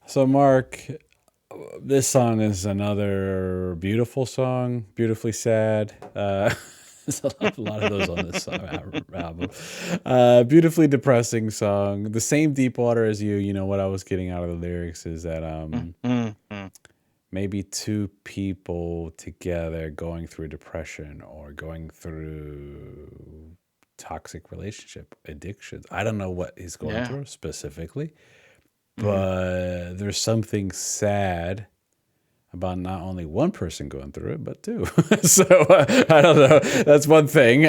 S1: So, Mark, this song is another beautiful song, beautifully sad. There's a lot of those on this album. Beautifully depressing song. The Same Deep Water as You. You know what I was getting out of the lyrics is that
S2: Mm.
S1: maybe two people together going through depression or going through toxic relationship addictions. I don't know what he's going
S2: Yeah.
S1: through specifically,
S2: Mhm.
S1: but there's something sad about not only one person going through it, but two. So I don't know. That's one thing.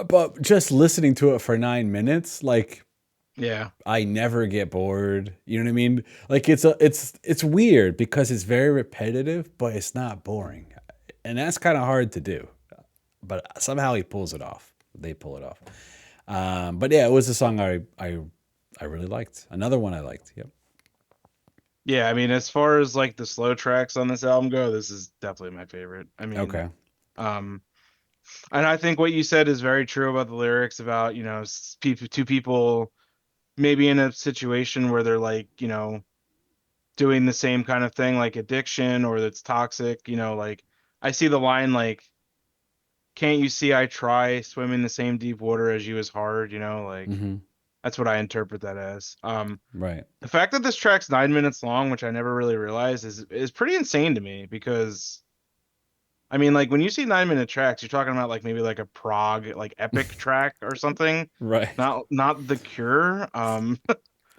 S1: But just listening to it for 9 minutes, like
S2: Yeah.
S1: I never get bored. You know what I mean? Like it's weird because it's very repetitive, but it's not boring. And that's kind of hard to do. But somehow he pulls it off. They pull it off. But yeah, it was a song I really liked. Another one I liked. Yep.
S2: Yeah, I mean, as far as like the slow tracks on this album go, this is definitely my favorite. I mean,
S1: Okay.
S2: um, And I think what you said is very true about the lyrics about, two people maybe in a situation where they're like, doing the same kind of thing, like addiction or that's toxic, like I see the line like, can't you see I try swim in the same deep water as you is hard, like
S1: Hmm.
S2: that's what I interpret that as.
S1: Right.
S2: The fact that this track's 9 minutes long, which I never really realized, is pretty insane to me because I mean, like when you see 9 minute tracks, you're talking about like maybe like a prog like epic track or something,
S1: Right.
S2: not The Cure.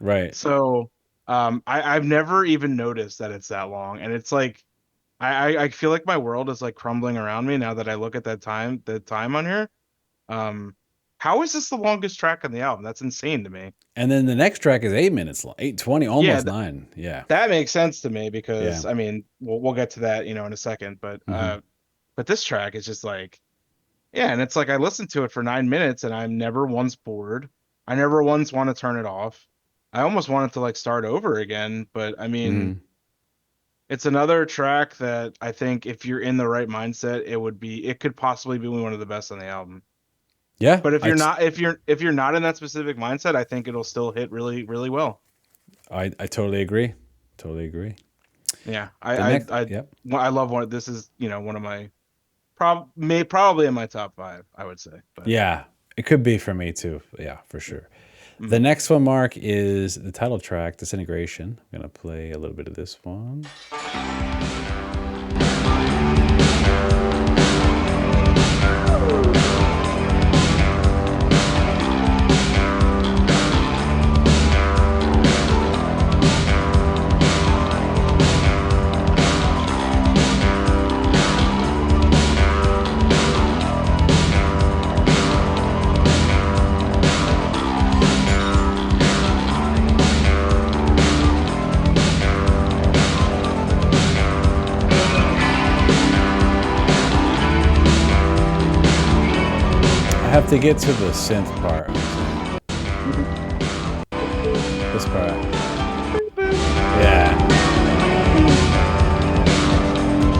S1: Right.
S2: So I've never even noticed that it's that long, and it's like I feel like my world is like crumbling around me now that I look at the time on here. Um, how is this the longest track on the album? That's insane to me.
S1: And then the next track is 8 minutes long, 8:20,
S2: Yeah,
S1: almost 9. Yeah.
S2: that makes sense to me
S1: Yeah.
S2: because I mean we'll get to that in a second,
S1: Hmm.
S2: but this track is just like yeah, and it's like I listened to it for 9 minutes and I'm never once bored. I never once want to turn it off. I almost wanted to like start over again, but I mean
S1: Hmm.
S2: it's another track that I think if you're in the right mindset, it could possibly be one of the best on the album.
S1: Yeah.
S2: But if you're not in that specific mindset, I think it'll still hit really, really well.
S1: I totally agree. Totally agree.
S2: Yeah.
S1: The next, yep.
S2: I love this is, one of my probably in my top 5, I would say. But
S1: Yeah. It could be for me too. Yeah, for sure. The
S2: mhm.
S1: next one, Mark, is the title track, Disintegration. I'm going to play a little bit of this one. I have to get to the synth part. This part. Yeah.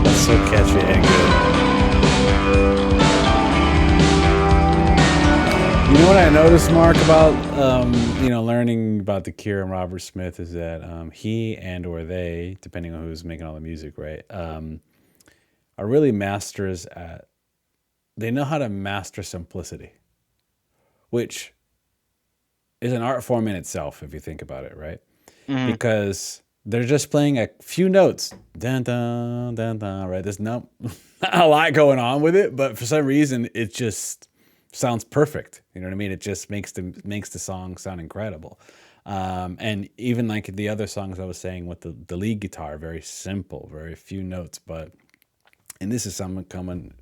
S1: That's so catchy and good. You know what I noticed, Mark, about learning about The Cure and Robert Smith is that he and or they, depending on who's making all the music, right, are really masters at. They know how to master simplicity, which is an art form in itself if you think about it, right?
S2: Mhm.
S1: Because they're just playing a few notes, dun dun dun dun, right? There's not a lot going on with it, but for some reason it just sounds perfect. You know what I mean? It just makes the song sound incredible. And even like the other songs I was saying with the lead guitar, very simple, very few notes, but and this is someone coming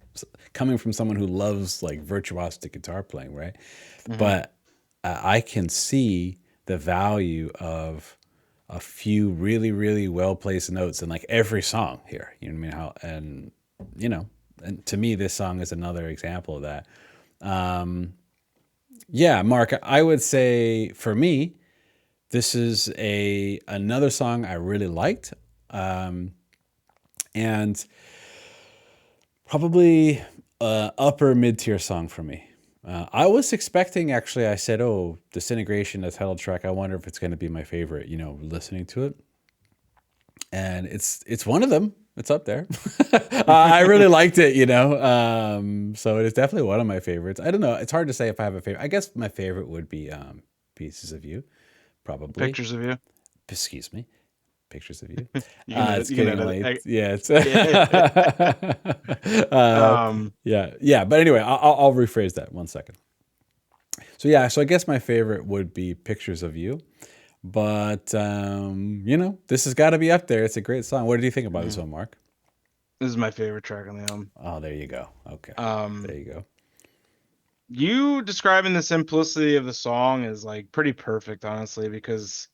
S1: from someone who loves like virtuosic guitar playing, right?
S2: Mhm.
S1: But I can see the value of a few really, really well placed notes in like every song here. You know what I mean? You know, and to me, this song is another example of that. Yeah, Mark, I would say for me, this is another song I really liked, and probably upper mid tier song for me. I was expecting actually. I said, "Oh, Disintegration, the title track. I wonder if it's going to be my favorite." Listening to it, and it's one of them. It's up there. I really liked it. So it is definitely one of my favorites. I don't know. It's hard to say if I have a favorite. I guess my favorite would be Pieces of You, probably.
S2: Pictures of you.
S1: Excuse me. Pictures of You.
S2: You can edit.
S1: It's
S2: You can
S1: getting
S2: edit.
S1: late. Yeah, it's
S2: Yeah. Um.
S1: yeah. But anyway, I'll rephrase that 1 second. So yeah, so I guess my favorite would be Pictures of You, but this has got to be up there. It's a great song. What did you think about this
S2: mhm.
S1: one, Mark?
S2: This is my favorite track on the album.
S1: Oh, there you go. Okay, there
S2: Um.
S1: you go.
S2: You describing the simplicity of the song is like pretty perfect, honestly, because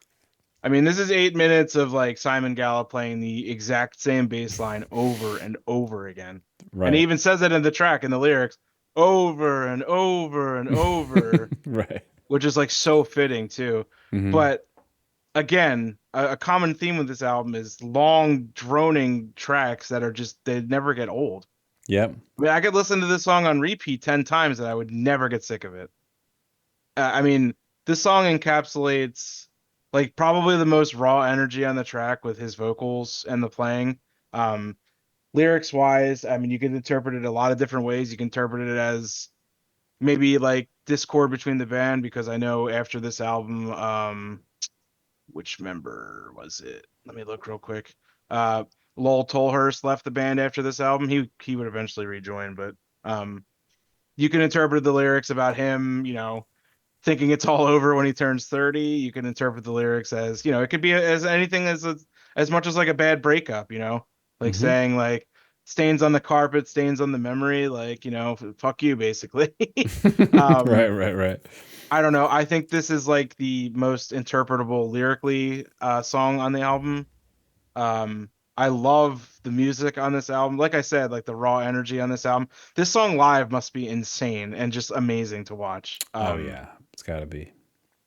S2: I mean, this is 8 minutes of like Simon Gallup playing the exact same bass line over and over again. And he
S1: Right,
S2: even says that in the track, in the lyrics, over and over and over,
S1: right.
S2: which is like so fitting too.
S1: Hmm.
S2: But again, a common theme with this album is long, droning tracks that are just, they never get old.
S1: Yep.
S2: I mean, I could listen to this song on repeat 10 times and I would never get sick of it. I mean, this song encapsulates like probably the most raw energy on the track with his vocals and the playing. Um, Lyrics wise, I mean, you can interpret it a lot of different ways. You can interpret it as maybe like discord between the band because I know after this album, which member was it? Let me look real quick. Uh, Lowell Tolhurst left the band after this album. He would eventually rejoin, but um, you can interpret the lyrics about him, thinking it's all over when he turns 30. You can interpret the lyrics as, it could be as anything as much as like a bad breakup, like
S1: Hmm.
S2: saying like stains on the carpet, stains on the memory, like, fuck you basically.
S1: Right,
S2: um
S1: right, right.
S2: I don't know. I think this is like the most interpretable lyrically song on the album. I love the music on this album. Like I said, like the raw energy on this album. This song live must be insane and just amazing to watch.
S1: Oh yeah, it's got to be.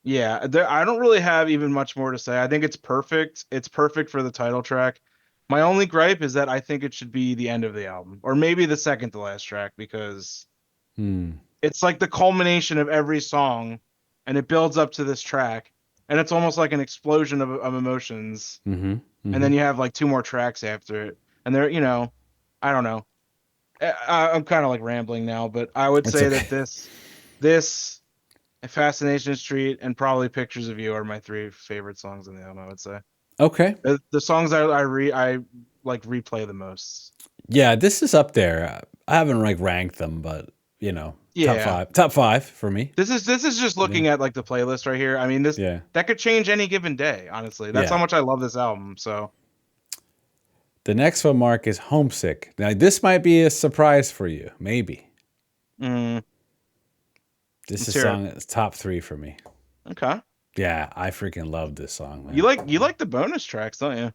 S2: Yeah, I don't really have even much more to say. I think it's perfect. It's perfect for the title track. My only gripe is that I think it should be the end of the album, or maybe the second to last track, because
S1: Hmm.
S2: it's like the culmination of every song, and it builds up to this track, and it's almost like an explosion of emotions,
S1: Mm-hmm.
S2: and
S1: Mm-hmm.
S2: then you have like two more tracks after it, and they're, I don't know. I'm kind of like rambling now, but I would
S1: It's
S2: say
S1: okay.
S2: that this Fascination Street, and probably Pictures of You are my three favorite songs in the album, I would say.
S1: Okay.
S2: The songs I like replay the most.
S1: Yeah, this is up there. I haven't like ranked them, but top
S2: Yeah.
S1: five, top five for me.
S2: This is just
S1: Yeah.
S2: looking at like the playlist right here. I mean, this
S1: Yeah.
S2: that could change any given day, honestly. That's how
S1: Yeah.
S2: much I love this album. So,
S1: The next one, Mark, is Homesick. Now, this might be a surprise for you. Maybe.
S2: mm,
S1: This
S2: let's
S1: is
S2: hear it.
S1: song that's top three for me.
S2: Okay.
S1: Yeah, I freaking love this song,
S2: You
S1: man.
S2: like the bonus tracks, don't you?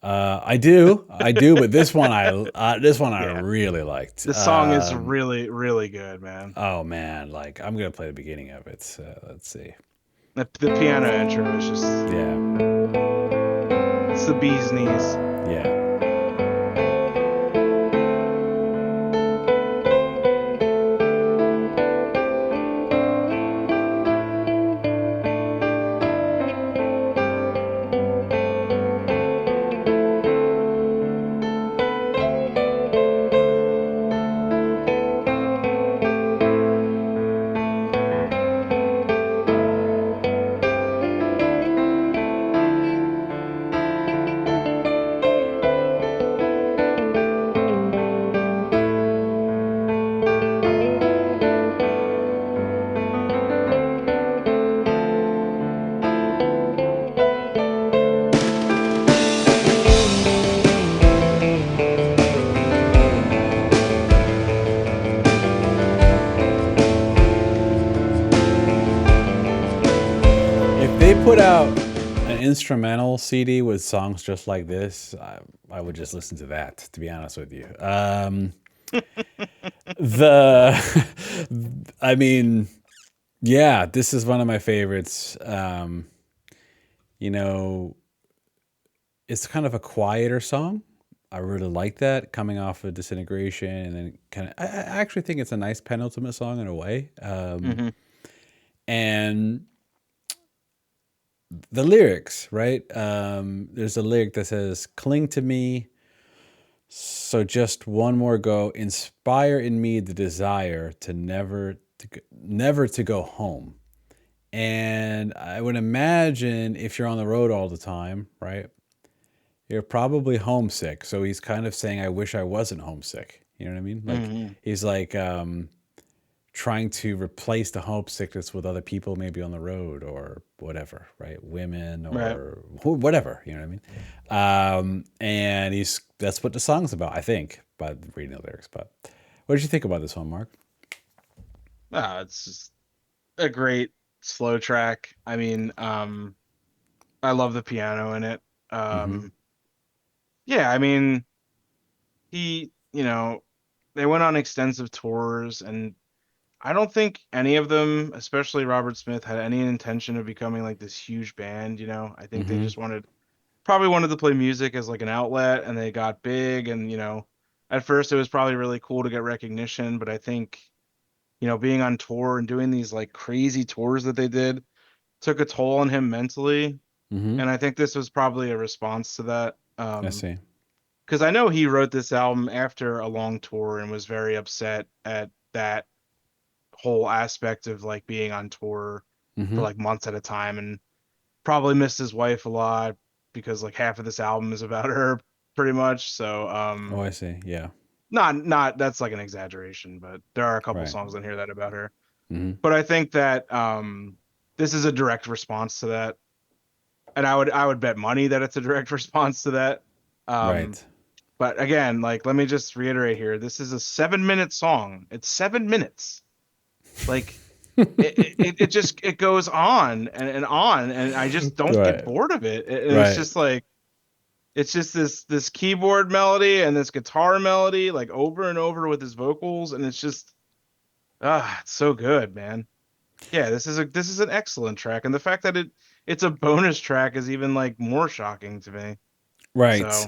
S1: I do, but this one I
S2: Yeah.
S1: really liked.
S2: This song is really, really good, man.
S1: Oh man, like I'm gonna play the beginning of it. Let's see.
S2: The piano intro is just
S1: Yeah,
S2: it's the bee's knees.
S1: yeah. If they put out an instrumental CD with songs just like this, I would just listen to that. To be honest with you, the I mean, yeah, this is one of my favorites. You know, it's kind of a quieter song. I really like that coming off of Disintegration, and then kind of. I actually think it's a nice penultimate song in a way.
S2: Hmm.
S1: And the lyrics, right? There's a lyric that says, "Cling to me, so just one more go. Inspire in me the desire to never to go home." And I would imagine if you're on the road all the time, right? You're probably homesick. So he's kind of saying, "I wish I wasn't homesick." You know what I mean? Like
S2: Hmm.
S1: he's like trying to replace the homesickness with other people, maybe on the road or whatever, right? Women
S2: Right.
S1: or whatever. You know what I mean? And that's what the song's about, I think, by reading the lyrics. But what did you think about this one, Mark?
S2: It's just a great slow track. I mean, I love the piano in it.
S1: Mm-hmm.
S2: Yeah, I mean, they went on extensive tours, and I don't think any of them, especially Robert Smith, had any intention of becoming like this huge band. I think they
S1: Mm-hmm.
S2: just probably wanted to play music as like an outlet, and they got big, and at first it was probably really cool to get recognition, but I think, being on tour and doing these like crazy tours that they did took a toll on him mentally.
S1: Mm-hmm.
S2: And I think this was probably a response to that.
S1: I see.
S2: Because I know he wrote this album after a long tour and was very upset at that whole aspect of like being on tour
S1: Mm-hmm.
S2: for like months at a time, and probably missed his wife a lot because like half of this album is about her pretty much. So
S1: Oh, I see. Yeah.
S2: not that's like an exaggeration, but there are a couple
S1: Right.
S2: songs on here that about her.
S1: Mm-hmm.
S2: But I think that this is a direct response to that. And I would bet money that it's a direct response to that. Um,
S1: Right.
S2: but again, like let me just reiterate here, this is a 7-minute song. It's 7 minutes. Like it just it goes on and on, and I just don't get
S1: Right.
S2: bored of it. And it's
S1: Right.
S2: just like it's just this keyboard melody and this guitar melody like over and over with his vocals, and it's just it's so good, man. Yeah, this is an excellent track, and the fact that it's a bonus track is even like more shocking to me.
S1: Right.
S2: So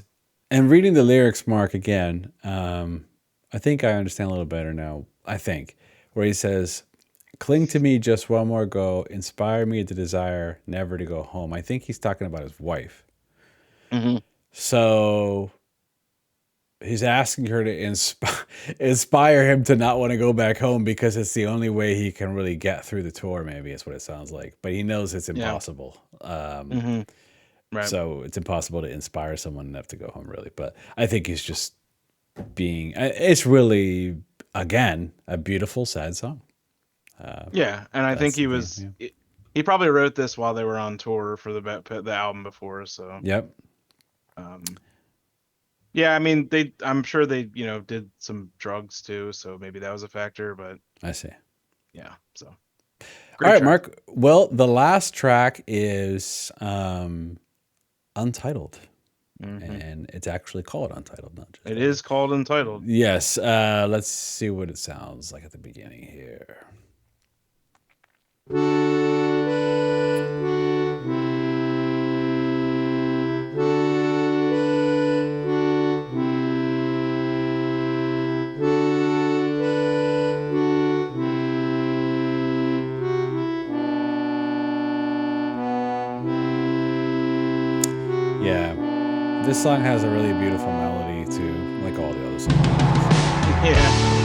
S1: And reading the lyrics, Mark, again, I think I understand a little better now. I think where he says, "Cling to me just one more go, inspire me to desire never to go home." I think he's talking about his wife.
S2: mhm.
S1: So he's asking her to inspire him to not want to go back home because it's the only way he can really get through the tour. Maybe is what it sounds like, but he knows it's
S2: Yeah,
S1: impossible.
S2: right.
S1: So it's impossible to inspire someone enough to go home, really. But I think he's just being. It's really, again, a beautiful, sad song.
S2: Yeah, and I think
S1: That's the
S2: he
S1: theme.
S2: was
S1: Yeah.
S2: he probably wrote this while they were on tour for the album before. So
S1: Yep.
S2: um, yeah, I mean I'm sure they did some drugs too, so maybe that was a factor. But
S1: I see.
S2: yeah, so
S1: All
S2: great
S1: right,
S2: track.
S1: Mark. Well, the last track is Untitled. And it's actually called Untitled, not just
S2: It is called Entitled.
S1: Yes. Let's see what it sounds like at the beginning here. Yeah. This song has a really beautiful melody too, like all the other songs.
S2: Yeah.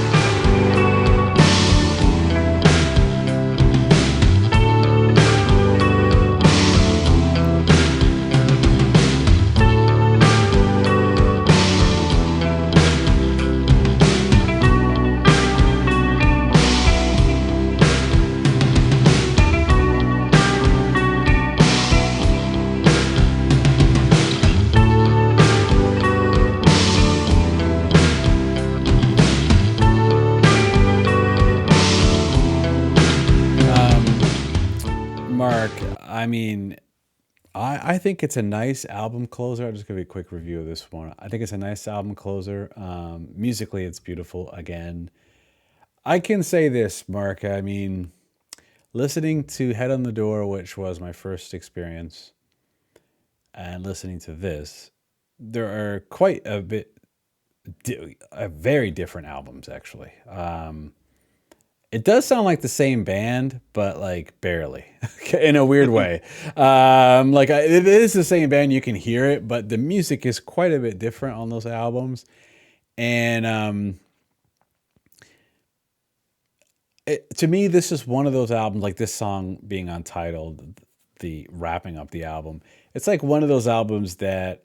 S1: Mark, I mean, I think it's a nice album closer. I'll just give you a quick review of this one. I think it's a nice album closer. Musically, it's beautiful. Again, I can say this, Mark. I mean, listening to Head on the Door, which was my first experience, and listening to this, there are quite a bit, very different albums, actually. It does sound like the same band, but like barely, in a weird way. It is the same band, you can hear it, but the music is quite a bit different on those albums. And to me, this is one of those albums, like this song being Untitled, the wrapping up the album. It's like one of those albums that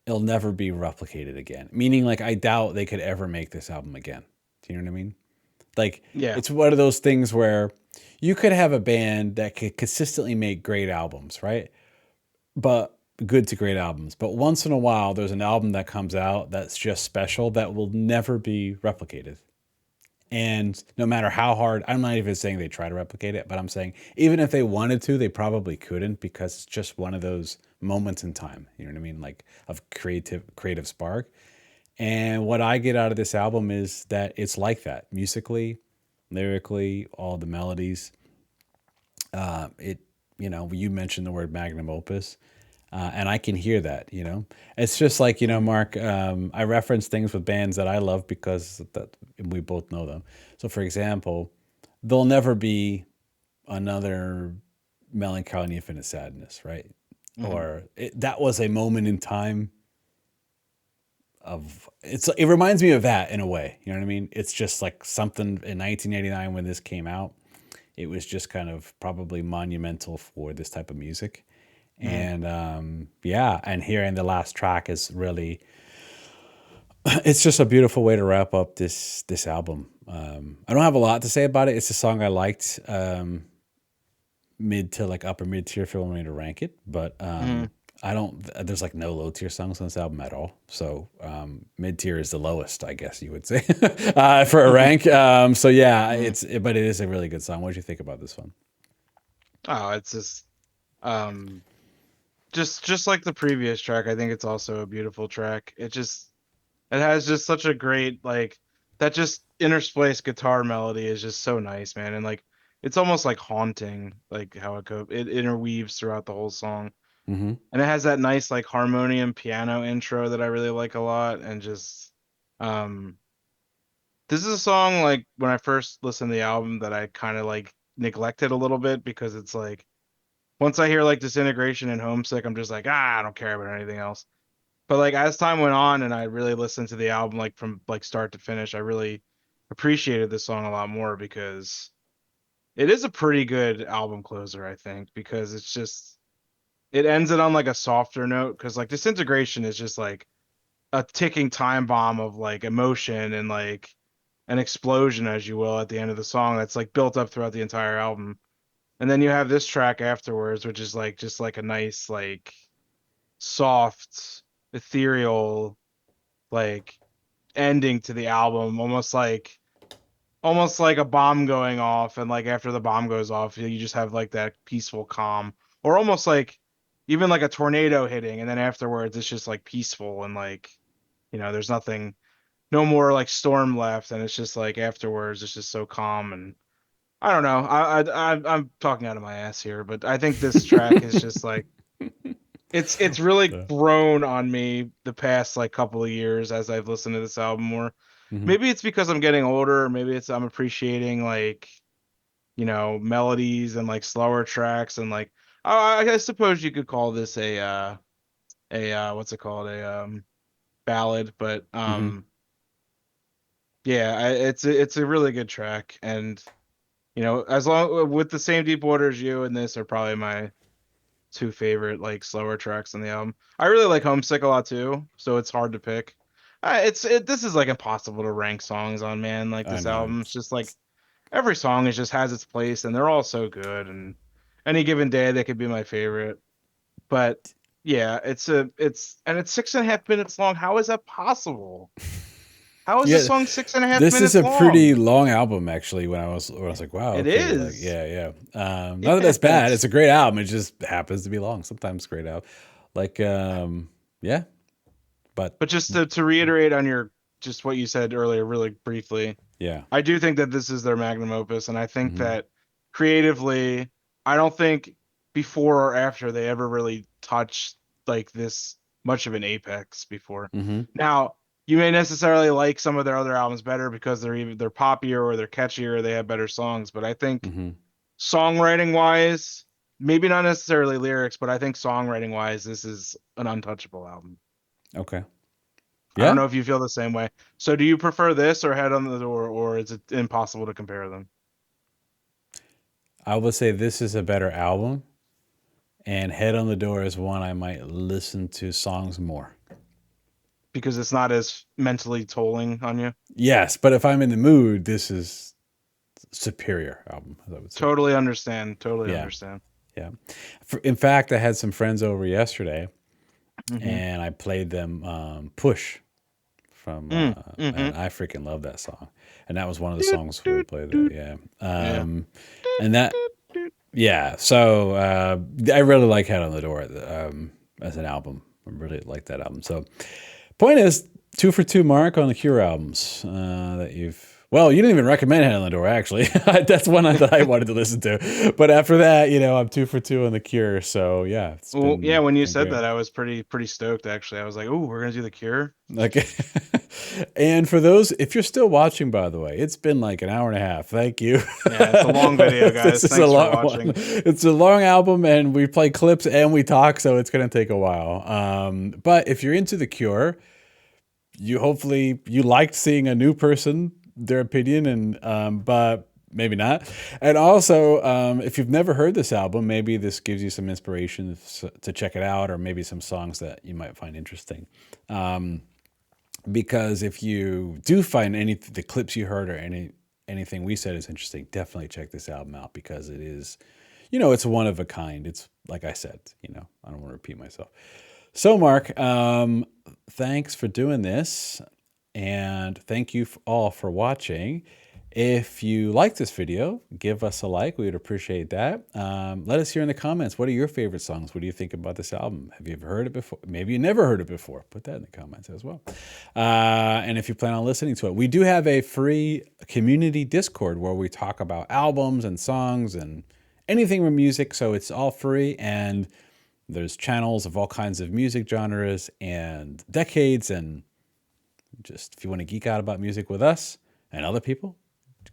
S1: it'll never be replicated again. Meaning, like, I doubt they could ever make this album again. Do you know what I mean? Like,
S2: Yeah.
S1: it's one of those things where you could have a band that could consistently make great albums, right? But good to great albums. But once in a while, there's an album that comes out that's just special that will never be replicated. And no matter how hard, I'm not even saying they try to replicate it, but I'm saying even if they wanted to, they probably couldn't because it's just one of those moments in time. You know what I mean? Like of creative spark. And what I get out of this album is that it's like that musically, lyrically, all the melodies. You mentioned the word magnum opus. And I can hear that, It's just like, Mark, I reference things with bands that I love because we both know them. So, for example, there'll never be another Melancholy and Infinite Sadness, right? Or that was a moment in time it reminds me of that in a way, you know what I mean? It's just like something in 1989 when this came out, it was just kind of probably monumental for this type of music. And and hearing the last track is really, it's just a beautiful way to wrap up this album. I don't have a lot to say about it. It's a song I liked, mid to like upper mid tier if you want me to rank it, but I don't. There's like no low tier songs on this album at all. So mid tier is the lowest, I guess you would say, for a rank. So yeah, but it is a really good song. What did you think about this one?
S2: Oh, it's just like the previous track. I think it's also a beautiful track. It has just such a great like that just interspliced guitar melody is just so nice, man. And like it's almost like haunting, like how it interweaves throughout the whole song.
S1: Mm-hmm.
S2: And it has that nice like harmonium piano intro that I really like a lot. And just this is a song like when I first listened to the album that I kind of like neglected a little bit because it's like once I hear like Disintegration and Homesick, I'm just like, I don't care about anything else. But like as time went on and I really listened to the album like from like start to finish, I really appreciated this song a lot more because it is a pretty good album closer, I think, because it ends it on like a softer note because like Disintegration is just like a ticking time bomb of like emotion and like an explosion, as you will, at the end of the song that's like built up throughout the entire album. And then you have this track afterwards, which is like just like a nice, like soft, ethereal, like ending to the album, almost like a bomb going off, and like after the bomb goes off, you just have like that peaceful calm, or almost like even like a tornado hitting, and then afterwards it's just like peaceful and like there's nothing, no more like storm left, and it's just like afterwards it's just so calm. And I don't know, I'm talking out of my ass here, but I think this track is just like it's really grown on me the past like couple of years as I've listened to this album more.
S1: Mm-hmm.
S2: Maybe it's because I'm getting older, maybe it's I'm appreciating like melodies and like slower tracks and like I suppose you could call this a what's it called, a ballad, but
S1: Mm-hmm.
S2: yeah, it's a really good track. And as long with the same deep water as you and this are probably my two favorite like slower tracks on the album. I really like Homesick a lot too, so it's hard to pick. This is like impossible to rank songs on, man. Like
S1: I
S2: this
S1: know.
S2: album, it's just like every song is just has its place, and they're all so good. And any given day, they could be my favorite. But yeah, it's 6.5 minutes long. How is that possible? How is
S1: Yeah,
S2: the song 6.5
S1: this is
S2: minutes
S1: a
S2: long?
S1: pretty long album actually. When I was like, wow,
S2: It
S1: okay, like
S2: is.
S1: yeah. Not that that's bad. It's a great album. It just happens to be long. Sometimes great album. Like yeah, but
S2: just to reiterate on your just what you said earlier, really briefly,
S1: yeah.
S2: I do think that this is their magnum opus, and I think
S1: Mm-hmm.
S2: that creatively, I don't think before or after they ever really touched like this much of an apex before.
S1: Mm-hmm.
S2: Now, you may necessarily like some of their other albums better because they're poppier or they're catchier or they have better songs, but I think
S1: Mm-hmm.
S2: songwriting wise, maybe not necessarily lyrics, but I think songwriting wise, this is an untouchable album.
S1: Okay.
S2: I don't
S1: Yeah.
S2: know if you feel the same way. So do you prefer this or Head on the Door, or is it impossible to compare them?
S1: I would say this is a better album, and Head on the Door is one I might listen to songs more.
S2: Because it's not as mentally tolling on you?
S1: Yes, but if I'm in the mood, this is superior album, as I would say.
S2: Totally understand. Totally
S1: Yeah.
S2: understand.
S1: Yeah. In fact, I had some friends over yesterday,
S2: Mm-hmm.
S1: and I played them Push from,
S2: Mm-hmm.
S1: and I freaking love that song. And that was one of the songs we played there. Yeah. And that, yeah. So I really like Head on the Door as an album. I really like that album. So, point is, 2 for 2 mark on the Cure albums that you've. Well, you didn't even recommend Head on the Door, actually. That's one that I wanted to listen to. But after that, I'm 2 for 2 on The Cure. So yeah,
S2: Well, yeah, when you
S1: been
S2: said
S1: great.
S2: that, I was pretty stoked actually. I was like, "Oh, we're gonna do The Cure."
S1: Okay. And for those, if you're still watching, by the way, it's been like an hour and a half. Thank you.
S2: Yeah, it's a long video, guys.
S1: This is
S2: Thanks
S1: a
S2: for
S1: long
S2: watching.
S1: one. It's a long album, and we play clips and we talk, so it's going to take a while. But if you're into The Cure, hopefully you liked seeing a new person, their opinion, and but maybe not. And also, if you've never heard this album, maybe this gives you some inspiration to check it out, or maybe some songs that you might find interesting. Because if you do find the clips you heard or anything we said is interesting, definitely check this album out, because it is, it's one of a kind. It's like I said, I don't want to repeat myself. So Mark, thanks for doing this, and thank you all for watching. If you like this video, give us a like. We would appreciate that. Let us hear in the comments, what are your favorite songs? What do you think about this album? Have you ever heard it before? Maybe you never heard it before. Put that in the comments as well. And if you plan on listening to it, we do have a free community Discord where we talk about albums and songs and anything with music. So it's all free, and there's channels of all kinds of music genres and decades. And just if you want to geek out about music with us and other people,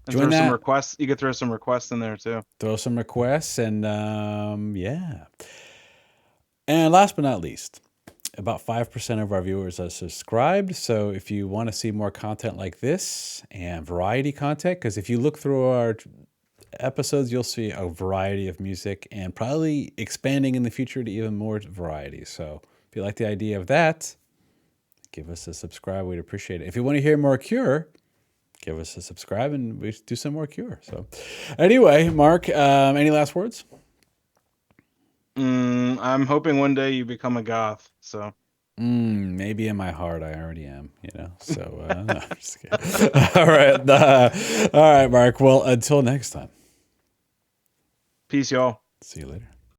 S2: and throw some requests. You could throw some requests in there too.
S1: Throw some requests, and yeah. And last but not least, about 5% of our viewers are subscribed. So if you want to see more content like this and variety content, because if you look through our episodes, you'll see a variety of music, and probably expanding in the future to even more variety. So if you like the idea of that, give us a subscribe. We'd appreciate it. If you want to hear more Cure, give us a subscribe, and we do some more Cure. So anyway, Mark, any last words?
S2: I'm hoping one day you become a goth. So
S1: maybe in my heart I already am, So no, I'm just kidding. All right, Mark. Well, until next time.
S2: Peace, y'all.
S1: See you later.